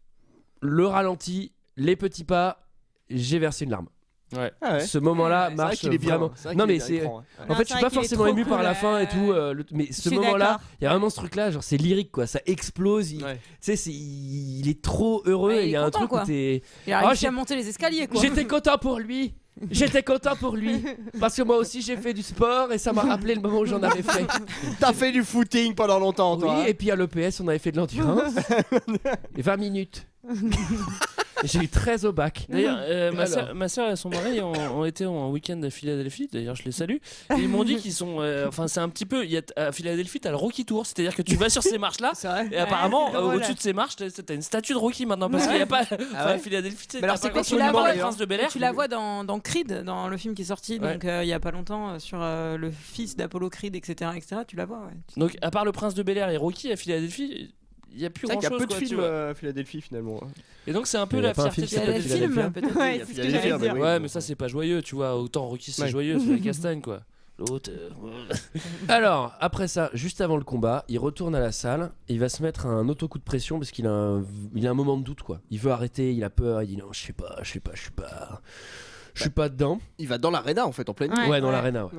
le ralenti, les petits pas, j'ai versé une larme. Ouais. Ah ouais. Ce moment-là C'est vrai marche qu'il est bien. vraiment. C'est vrai Non qu'il est mais bien, c'est. il prend, ouais. En Non, fait, je c'est suis vrai pas qu'il est forcément trop ému par cool, la fin et ouais. tout. Mais ce suis moment-là, d'accord. il y a vraiment ce truc-là, genre c'est lyrique quoi, ça explose. Tu Ouais. sais, il est trop heureux. Ouais, et il il y est a un content, truc quoi. où t'es. Il a réussi j'ai- à monter les escaliers, quoi. J'étais content pour lui. J'étais content pour lui parce que moi aussi j'ai fait du sport et ça m'a rappelé le moment où j'en avais fait. T'as fait du footing pendant longtemps, toi. Oui, et puis à l'EPS on avait fait de l'endurance. Et 20 minutes. Et j'ai eu 13 au bac. D'ailleurs, Alors. ma soeur et son mari ont été en week-end à Philadelphie. D'ailleurs, je les salue. Et ils m'ont dit qu'ils sont. Enfin, c'est un petit peu. À Philadelphie, t'as le Rocky Tour. C'est-à-dire que tu vas sur ces marches-là. C'est vrai. Et apparemment, c'est drôle. au-dessus de ces marches, t'as une statue de Rocky maintenant. Parce qu'il n'y a pas. Enfin, ouais Philadelphie, Mais alors, t'as c'est pas quoi grand-chose tu la à vois, voir, le d'ailleurs Prince de Bel-Air. Tu la vois dans Creed, dans le film qui est sorti Ouais. donc il y a pas longtemps sur le fils d'Apollo Creed, etc., etc. Tu la vois, ouais. Donc, à part le Prince de Bel-Air et Rocky à Philadelphie, il y a plus C'est vrai qu'il y a grand-chose. peu de quoi, tu films vois. à Philadelphie finalement. Et donc, c'est un peu Mais il y a la pas un fierté film de qui Il y a s'appelle le film, Philadelphia. peut-être. Ouais, Il y a c'est ce que Philadelphia, j'allais dire. oui. Ouais, mais ça, c'est pas joyeux, tu vois. Autant Rocky, c'est Ouais. joyeux, c'est la castagne, quoi. L'autre. Alors, après ça, juste avant le combat, il retourne à la salle, il va se mettre un auto-coup de pression parce qu'il a un moment de doute quoi. Il veut arrêter, il a peur, il dit non, je sais pas dedans. Il va dans l'arena en fait, en pleine nuit. Ouais. Ouais, dans l'arena. Ouais.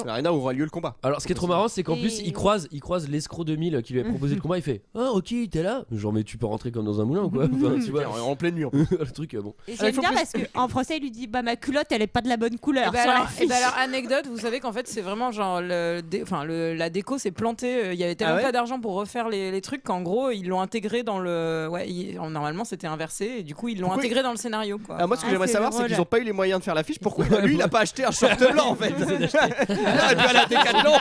L'arena où aura lieu le combat. Alors, ce qui est trop marrant, c'est qu'en Et- plus, il croise l'escroc 2000 qui lui a proposé le combat. Il fait ah, Rocky, t'es là? Genre, mais tu peux rentrer comme dans un moulin ou quoi? Enfin, tu vois, En pleine nuit en plus. le truc, bon. Et il j'aime faut bien plus- parce qu'en français, il lui dit bah ma culotte, elle est pas de la bonne couleur. Et bah sur la alors, fiche. anecdote, vous savez qu'en fait c'est vraiment genre la déco s'est plantée, il y avait tellement Ah ouais pas d'argent pour refaire les trucs qu'en gros ils l'ont intégré dans le normalement c'était inversé et du coup ils l'ont Pourquoi intégré dans le scénario quoi. Ah, moi, ce que Ah, j'aimerais c'est savoir, c'est drôle. qu'ils ont pas eu les moyens de faire l'affiche. Pourquoi lui, il a pas acheté un short blanc en fait? Il aurait pu aller à Decathlon.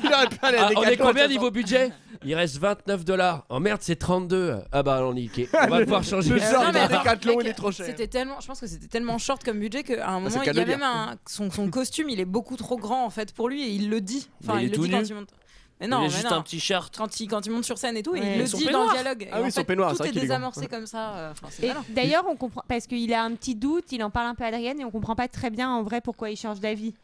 Il aurait pu aller à Ah, on est Decathlon. combien niveau budget? Il reste 29$. Oh merde, c'est 32. Ah bah, alors niqué. On va pouvoir changer. Le Non, short mais de attends, Decathlon, mec, il est trop cher. je pense que c'était tellement short comme budget qu'à un moment c'est le il cas y a de le même son costume il est beaucoup trop grand en fait pour lui et il le dit. Mais Enfin il est il le tout dit nu. quand il monte. Mais non, il est mais juste non. un petit shirt. Quand il monte sur scène et tout, Ouais. il le Son dit dans le peignoir. dialogue. Ah Et oui, en son fait, peignoir, c'est tout vrai est qu'il est grand. désamorcé comme ça. Enfin, c'est Et malin. d'ailleurs, on comprend parce qu'il a un petit doute, il en parle un peu à Adrien et on comprend pas très bien en vrai pourquoi il change d'avis.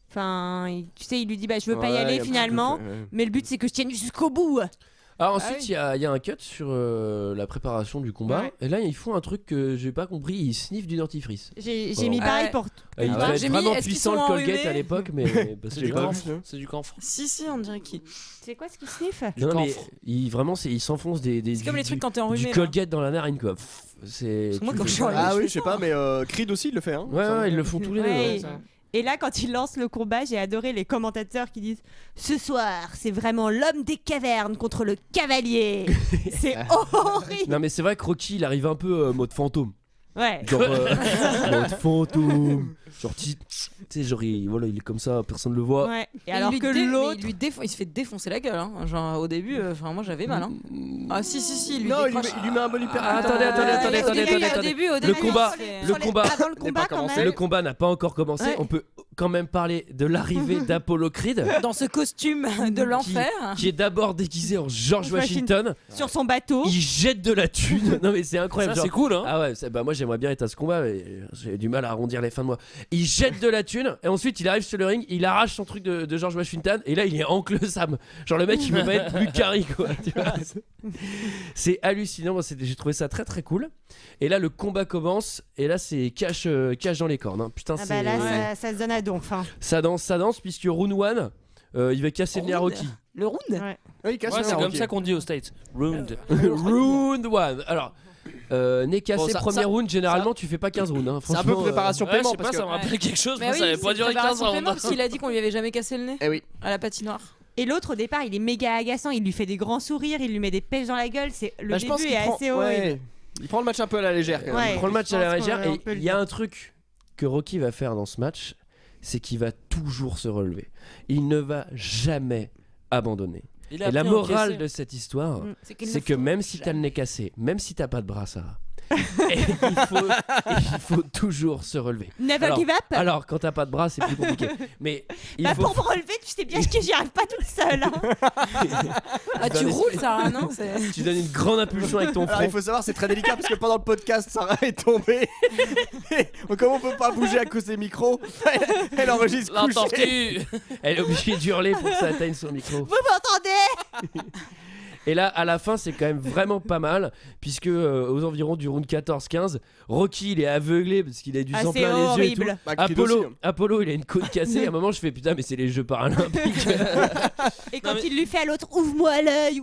Enfin, tu sais, il lui dit bah je veux pas y Ouais, aller il y a un petit finalement, truc, ouais. mais le but c'est que je tienne jusqu'au bout. Alors ensuite, oui. il y a un cut sur la préparation du combat. Ouais. Et là, ils font un truc que j'ai pas compris. Ils sniffent du dentifrice. J'ai Bon. mis pareil Ouais. pour. Il ouais. devait J'ai être mis, vraiment est-ce qu'ils puissant sont le Colgate enrhumés à l'époque, mais parce C'est que du j'ai pas camphre. vu. C'est du camphre. Si, on dirait qui. C'est quoi ce qu'il sniffe? Non, mais camphre. il s'enfonce C'est comme les trucs quand t'es enrhumé. du là. Colgate dans la narine quoi. Pff, c'est. Parce que moi, tu quand fais- je suis enrhumé, Ah je oui, fais je sais ça. pas, mais Creed aussi, il le fait. Hein. Ouais, ils le font tous les deux. Ouais. hein. Et là, quand il lance le combat, j'ai adoré les commentateurs qui disent ce soir, c'est vraiment l'homme des cavernes contre le cavalier. C'est horrible. Non, mais c'est vrai que Rocky, il arrive un peu mode fantôme. Ouais. Genre mode fantôme. Genre, tu sais, genre, il est comme ça, personne le voit. Ouais. Et Et alors il lui que mais l'autre. il se fait défoncer la gueule. Hein. Genre au début, enfin moi j'avais mal. Hein. Ah si, il lui Non, il décroche. lui met un bon hyper. Ah, attendez. Au début, Le combat, Sur les- combat. Avant le combat, quand même. Le combat n'a pas encore commencé. Ouais. On peut quand même parler de l'arrivée d'Apollo Creed, dans ce costume de l'enfer. qui est d'abord déguisé en George Washington. Sur son bateau. Il jette de la thune. Non, mais c'est incroyable. Ça, genre- c'est cool, hein. Ah ouais, bah moi j'aimerais bien être à ce combat, mais j'ai du mal à arrondir les fins de mois. Il jette de la thune et ensuite il arrive sur le ring, il arrache son truc de George Washington et là il est Oncle Sam. Genre le mec il peut pas être plus carré quoi. Tu vois, c'est hallucinant. Moi, j'ai trouvé ça très très cool. Et là le combat commence et là c'est cache dans les cornes. Hein. Putain, Ah c'est bah là, ça se donne à donf. Hein. ça danse puisque Round One il va casser le nez à Rocky. Le round. Ouais. Ouais, il casse Ouais, le c'est nerf, comme Rocky. ça qu'on dit aux States. Round. Round 1. Alors, nez cassé, Bon, ça- premier ça- round, généralement tu fais pas 15 rounds. Hein. C'est un peu Franchement, préparation Ouais, je paiement sais pas, parce que. ça me rappelle quelque chose, Mais mais oui, ça avait c'est pas duré 15 préparation paiement, rounds. parce qu'il a dit qu'on lui avait jamais cassé le nez Eh oui. à la patinoire. Et l'autre, au départ, il est méga agaçant. Il lui fait des grands sourires, il lui met des pêches dans la gueule. Le Bah, je pense début qu'il est prend... assez horrible. ouais. Il prend le match un peu à la légère. Quand même. Ouais. il prend le match je à la pense légère qu'on et peut le il y a dire. un truc que Rocky va faire dans ce match, c'est qu'il va toujours se relever. Il ne va jamais abandonner. Il a Et la appris à morale encaisser. de cette histoire, C'est qu'il c'est ne que faut même si t'as le nez cassé, même si t'as pas de bras, Sarah, il faut toujours se relever. Never Alors- give up. Alors, quand t'as pas de bras, c'est plus compliqué. Mais il Bah, faut. pour me relever, tu sais bien que j'y arrive pas toute seule. Hein. Ah, tu roules, Sarah, non Tu donnes une grande impulsion avec ton Alors front. il faut savoir, c'est très délicat parce que pendant le podcast, Sarah est tombée. Et comme on peut pas bouger à cause des micros, elle enregistre La couchée. tortue. Elle est obligée d'hurler pour que ça atteigne son micro. Vous m'entendez? Et là, à la fin, c'est quand même vraiment pas mal, puisque aux environs du round 14-15, Rocky, il est aveuglé parce qu'il a du Ah, sang c'est plein les yeux et tout. horrible. Bah, Kid aussi, hein. Apollo, il a une côte cassée. À un moment, je fais putain, mais c'est les Jeux Paralympiques. Et quand Non, mais- il lui fait à l'autre, ouvre-moi l'œil,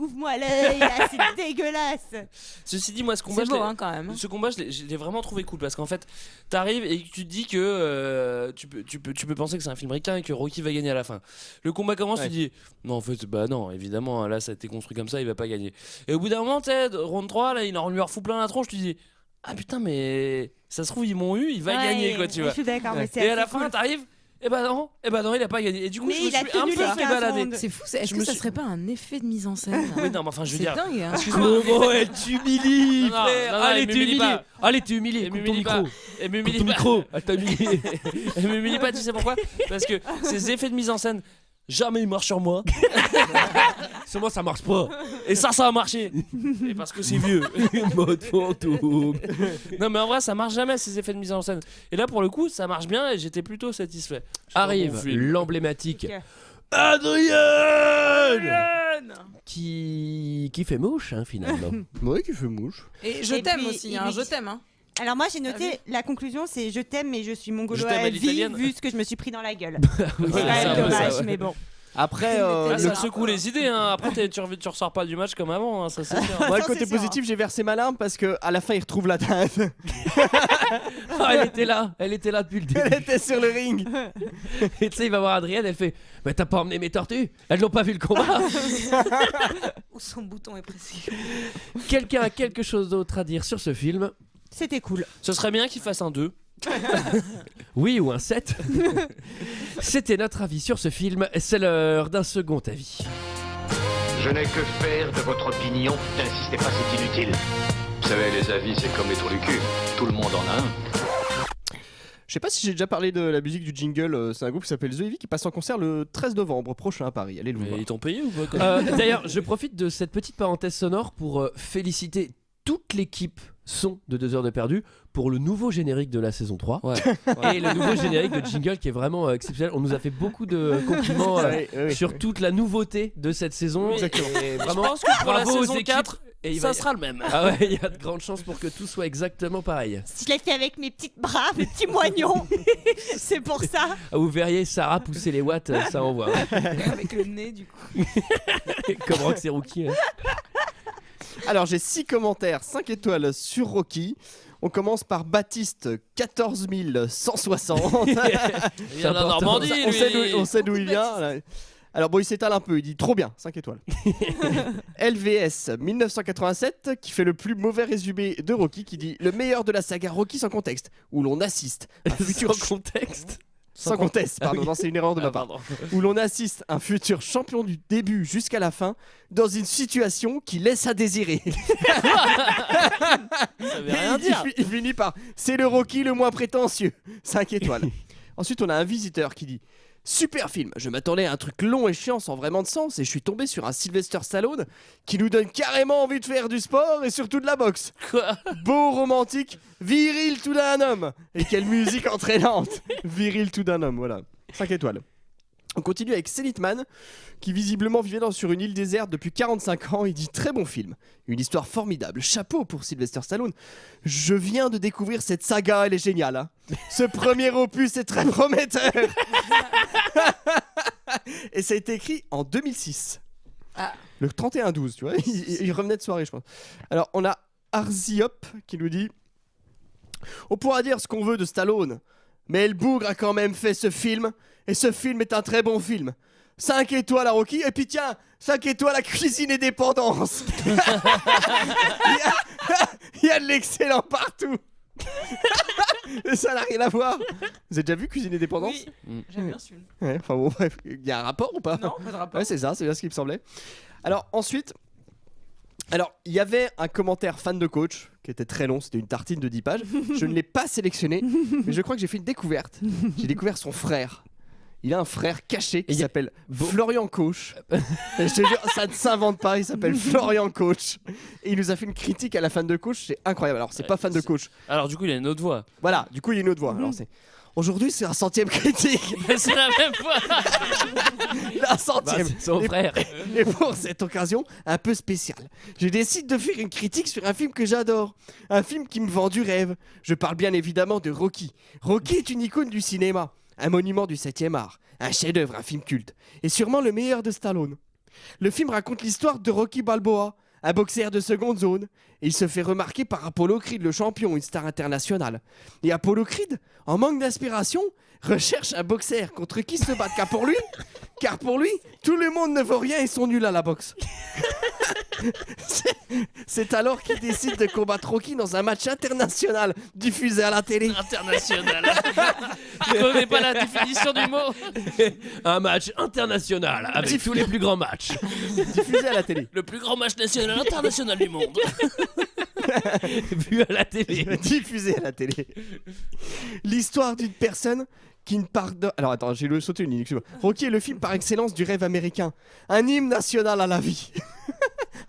là, c'est dégueulasse. Ceci dit, moi, ce combat, C'est je l'ai- beau, hein, quand même. ce combat, je l'ai vraiment trouvé cool parce qu'en fait, t'arrives et tu te dis que tu peux penser que c'est un film ricain et que Rocky va gagner à la fin. Le combat commence, Ouais. tu dis non, en fait, bah non, évidemment, là, ça a été construit comme ça, il va pas gagner. Et au bout d'un moment, tu sais, round 3, là, il lui en refout plein la tronche, tu dis ah putain, mais ça se trouve, ils m'ont eu, il va Ouais, gagner, quoi, tu vois. Je suis d'accord, mais c'est Et à la assez fin, cool. t'arrives. Et bah non, il a pas gagné. Et du coup, Mais je me il a suis un tenu peu les fait 15 balader. rounds. C'est fou, est-ce Je que me ça suis- serait pas un effet de mise en scène Oui, non, mais enfin, je veux C'est dire. dingue, hein. Excuse-moi. Comment elle t'humilie, Non, non, frère. non, non, Allez, elle t'es m'humilie humilié. pas. Allez, t'es humilié. Elle Coupe ton m'humilie micro. pas. Elle m'humilie Coupe ton pas. micro. Elle t'a humilié. Elle m'humilie pas, tu sais pourquoi? Parce que ces effets de mise en scène, jamais ils marchent sur moi. Sur moi, ça marche pas. Et ça a marché. Et parce que c'est vieux. Mode fantôme. Non, mais en vrai, ça marche jamais ces effets de mise en scène. Et là, pour le coup, ça marche bien et j'étais plutôt satisfait. C'était un bon Arrive film. l'emblématique Ok. Adrien qui fait mouche, hein, finalement. Oui, qui fait mouche. Et je Et t'aime puis, aussi, il hein, est- je t'aime. Hein. Alors moi j'ai Ah noté la conclusion, c'est je t'aime mais je suis mongolo Je t'aime à à vie l'italienne. vu ce que je me suis pris dans la gueule. Oui, C'est Ouais, quand c'est même un peu dommage, ça, ouais. mais bon. Après, Ah, ça le... me secoue les idées, hein. Après, tu ressors pas du match comme avant, hein, ça c'est sûr. Moi, le Ça, côté c'est sûr, positif, j'ai versé ma larme parce que à la fin, il retrouve la dinde. Ah, elle était là depuis le début. Elle était sur le ring. Et tu sais, il va voir Adrienne, elle fait mais t'as pas emmené mes tortues? Elles n'ont pas vu le combat. Où son bouton est précis. Quelqu'un a quelque chose d'autre à dire sur ce film? C'était cool. Ce serait bien qu'il fasse un 2. Oui, ou un 7. C'était notre avis sur ce film. C'est l'heure d'un second avis. Je n'ai que faire de votre opinion. N'insistez pas, c'est inutile. Vous savez, les avis, c'est comme les trous du cul. Tout le monde en a un. Je sais pas si j'ai déjà parlé de la musique du jingle. C'est un groupe qui s'appelle The Heavy qui passe en concert le 13 novembre prochain à Paris. Allez le voir. Mais ils t'ont payé ou pas? D'ailleurs, je profite de cette petite parenthèse sonore pour féliciter toute l'équipe son de 2 heures de perdu pour le nouveau générique de la saison 3 et le nouveau générique de jingle qui est vraiment exceptionnel. On nous a fait beaucoup de compliments sur toute la nouveauté de cette saison. Exactement. Et Et vraiment, je pense que pour la bravo aux saison équipes. 4, Et il ça va- sera le même. Ah ouais, il y a de grandes chances pour que tout soit exactement pareil. Je l'ai fait avec mes petits bras, mes petits moignons. C'est pour ça. Ah, vous verriez Sarah pousser les watts, ça envoie. Avec le nez, du coup. Comme Roxy Rookie. Hein. Alors j'ai 6 commentaires, 5 étoiles sur Rocky. On commence par Baptiste 14 160. Il vient de la Normandie, on sait lui. d'où- on sait d'où il vient. Là. Alors bon, il s'étale un peu, il dit trop bien, 5 étoiles. LVS 1987 qui fait le plus mauvais résumé de Rocky, qui dit le meilleur de la saga Rocky sans contexte, où l'on assiste un futur Sans contexte. sans contexte, pardon, Ah oui. non, c'est une erreur de ma part. pardon. Où l'on assiste un futur champion du début jusqu'à la fin dans une situation qui laisse à désirer. Ça veut rien Il- dire. Il finit par c'est le Rocky le moins prétentieux. 5 étoiles. Ensuite, on a un visiteur qui dit super film, je m'attendais à un truc long et chiant sans vraiment de sens et je suis tombé sur un Sylvester Stallone qui nous donne carrément envie de faire du sport et surtout de la boxe. Quoi? Beau, romantique, viril tout d'un homme. Et quelle musique entraînante. Viril tout d'un homme, voilà. 5 étoiles. On continue avec Selitman, qui visiblement vivait sur une île déserte depuis 45 ans. Il dit très bon film, une histoire formidable. Chapeau pour Sylvester Stallone. Je viens de découvrir cette saga, elle est géniale. Hein. Ce premier opus est très prometteur. Et ça a été écrit en 2006. Le 31-12, tu vois. Il revenait de soirée, je pense. Alors, on a Arziop qui nous dit on pourra dire ce qu'on veut de Stallone, mais El Bougre a quand même fait ce film, et ce film est un très bon film. 5 étoiles à Rocky, et puis tiens, 5 étoiles à Cuisine et Dépendance. Il y a de l'excellent partout. Et ça n'a rien à voir. Vous avez déjà vu Cuisine et Dépendance? Oui, j'aime bien celui-là. Ouais, enfin bon, bref, il y a un rapport ou pas? Non, pas de rapport. Ouais, c'est ça, c'est bien ce qui me semblait. Alors ensuite, il y avait un commentaire fan de coach qui était très long, c'était une tartine de 10 pages. Je ne l'ai pas sélectionné, mais je crois que j'ai fait une découverte. J'ai découvert son frère. Il a un frère caché qui s'appelle Florian Coach. Et je te jure, ça ne s'invente pas, il s'appelle Florian Coach. Et il nous a fait une critique à la fan de coach, c'est incroyable. Alors, c'est pas fan de coach. Alors, du coup, il a une autre voix. Voilà, du coup, il y a une autre voix. Alors, c'est. Aujourd'hui, c'est un 100e critique. C'est la même voix. La 100e. Bah, c'est son frère. Et pour cette occasion un peu spéciale, je décide de faire une critique sur un film que j'adore. Un film qui me vend du rêve. Je parle bien évidemment de Rocky. Rocky est une icône du cinéma. Un monument du 7e art, un chef-d'œuvre, un film culte, et sûrement le meilleur de Stallone. Le film raconte l'histoire de Rocky Balboa, un boxeur de seconde zone, et il se fait remarquer par Apollo Creed, le champion, une star internationale. Et Apollo Creed, en manque d'inspiration, recherche un boxeur contre qui se battre, car pour lui, tout le monde ne vaut rien et sont nuls à la boxe. C'est alors qu'il décide de combattre Rocky dans un match international diffusé à la télé. International. Je connais pas la définition du mot. Un match international avec tous les plus grands matchs. Diffusé à la télé. Le plus grand match national international du monde. Vu à la télé. Diffusé à la télé. L'histoire d'une personne qui ne pardonne... Alors attends, j'ai sauté une ligne, excuse-moi. Rocky est le film par excellence du rêve américain. Un hymne national à la vie.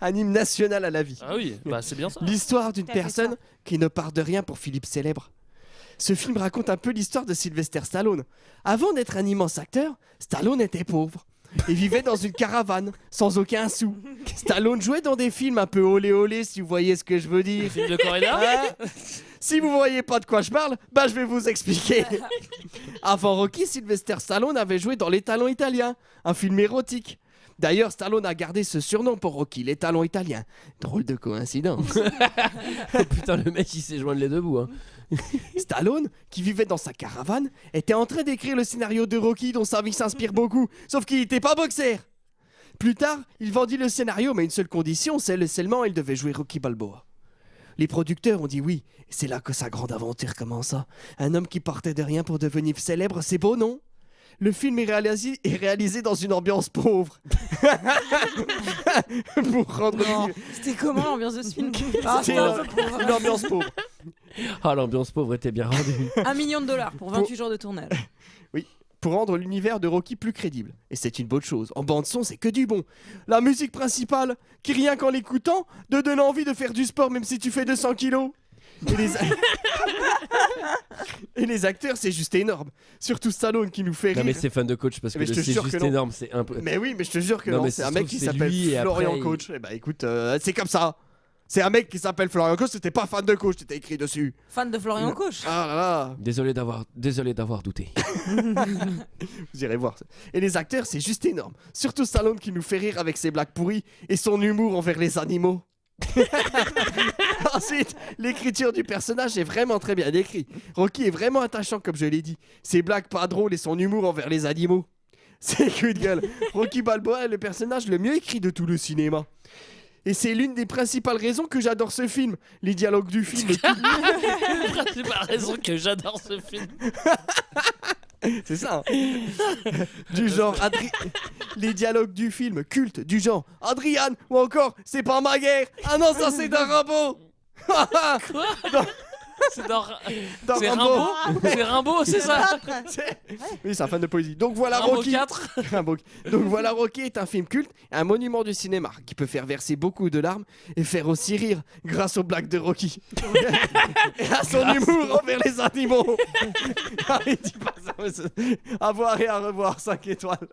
Un hymne national à la vie. Ah oui, bah c'est bien ça. L'histoire d'une personne qui ne part de rien pour Philippe Célèbre. Ce film raconte un peu l'histoire de Sylvester Stallone. Avant d'être un immense acteur, Stallone était pauvre. Et vivait dans une caravane, sans aucun sou. Stallone jouait dans des films un peu olé olé, si vous voyez ce que je veux dire. Film de corrida. Si vous voyez pas de quoi je parle, bah je vais vous expliquer. Avant Rocky, Sylvester Stallone avait joué dans Les Talons Italiens, un film érotique. D'ailleurs, Stallone a gardé ce surnom pour Rocky, Les Talons Italiens. Drôle de coïncidence. Oh putain, le mec il sait joindre les deux bouts. Hein. Stallone, qui vivait dans sa caravane, était en train d'écrire le scénario de Rocky dont sa vie s'inspire beaucoup, sauf qu'il n'était pas boxeur. Plus tard, il vendit le scénario, mais une seule condition, seulement il devait jouer Rocky Balboa. Les producteurs ont dit oui, et c'est là que sa grande aventure commença. Un homme qui partait de rien pour devenir célèbre, c'est beau, non ? Le film est réalisé dans une ambiance pauvre. Pour rendre... C'était comment l'ambiance de ce film? C'était une ambiance pauvre. Ah, l'ambiance pauvre était bien rendue. $1 million pour 28 jours de tournage. Oui, pour rendre l'univers de Rocky plus crédible. Et c'est une bonne chose. En bande-son, c'est que du bon. La musique principale, qui rien qu'en l'écoutant, te donne envie de faire du sport même si tu fais 200 kilos. Et les acteurs, c'est juste énorme. Surtout Stallone qui nous fait rire. Non mais c'est fan de coach parce que c'est juste énorme, c'est un peu. Mais oui, mais je te jure que non, mais c'est un mec qui s'appelle lui, Florian après, Coach. Eh bah écoute, c'est comme ça. C'est un mec qui s'appelle Florian Coach, c'était pas fan de coach, c'était écrit dessus. Fan de Florian Coach. Ah là là. Désolé d'avoir douté. Vous irez voir. Et les acteurs, c'est juste énorme. Surtout Stallone qui nous fait rire avec ses blagues pourries et son humour envers les animaux. Ensuite, l'écriture du personnage est vraiment très bien écrite. Rocky est vraiment attachant comme je l'ai dit. Ses blagues pas drôles et son humour envers les animaux. C'est coup de gueule. Rocky Balboa est le personnage le mieux écrit de tout le cinéma. Et c'est l'une des principales raisons que j'adore ce film. Les dialogues du film. C'est pas la raison que j'adore ce film. C'est ça. Du genre les dialogues du film culte du genre Adrian ou encore c'est pas ma guerre. Ah non, ça c'est d'un Rimbaud. Quoi C'est c'est Rimbaud. C'est Rimbaud, c'est ça. Oui, c'est un fan de poésie. Donc voilà Rimbaud Rocky. 4. Donc voilà Rocky est un film culte, un monument du cinéma qui peut faire verser beaucoup de larmes et faire aussi rire grâce aux blagues de Rocky et à son humour envers les animaux. Ah, il dit pas ça, mais à voir et à revoir, 5 étoiles.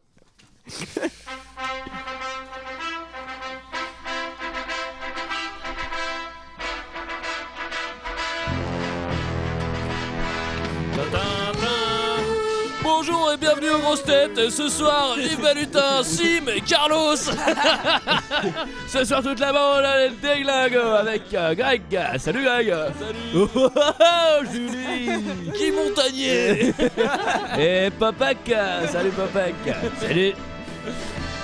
Bonjour Bonjour et bienvenue aux grosses têtes. Ce soir, Yves Balutin, Sim et Carlos. Ce soir, toute la bande, elle déglingue avec Greg. Salut Greg. Salut. Julie. Guy Montagnier. Et Papak. Salut Papak. Salut.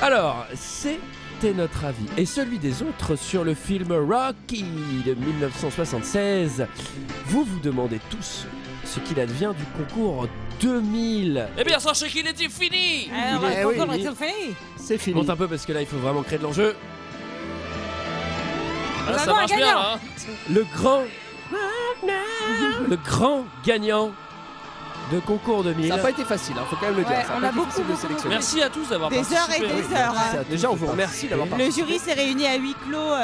Alors, c'était notre avis et celui des autres sur le film Rocky de 1976. Vous vous demandez tous ce qu'il advient du concours 2000. Eh bien, sachez qu'il était fini. C'est fini. Monte un peu parce que là, il faut vraiment créer de l'enjeu. Ah, ça marche bien là. Le grand gagnant de concours 2000. Ça n'a pas été facile, faut quand même le dire. Ouais, Ça a on pas a été beaucoup, facile de beaucoup, sélectionner. Merci à tous d'avoir Des heures et participé. des heures. Déjà, on vous remercie d'avoir participé. Le jury s'est réuni à huis clos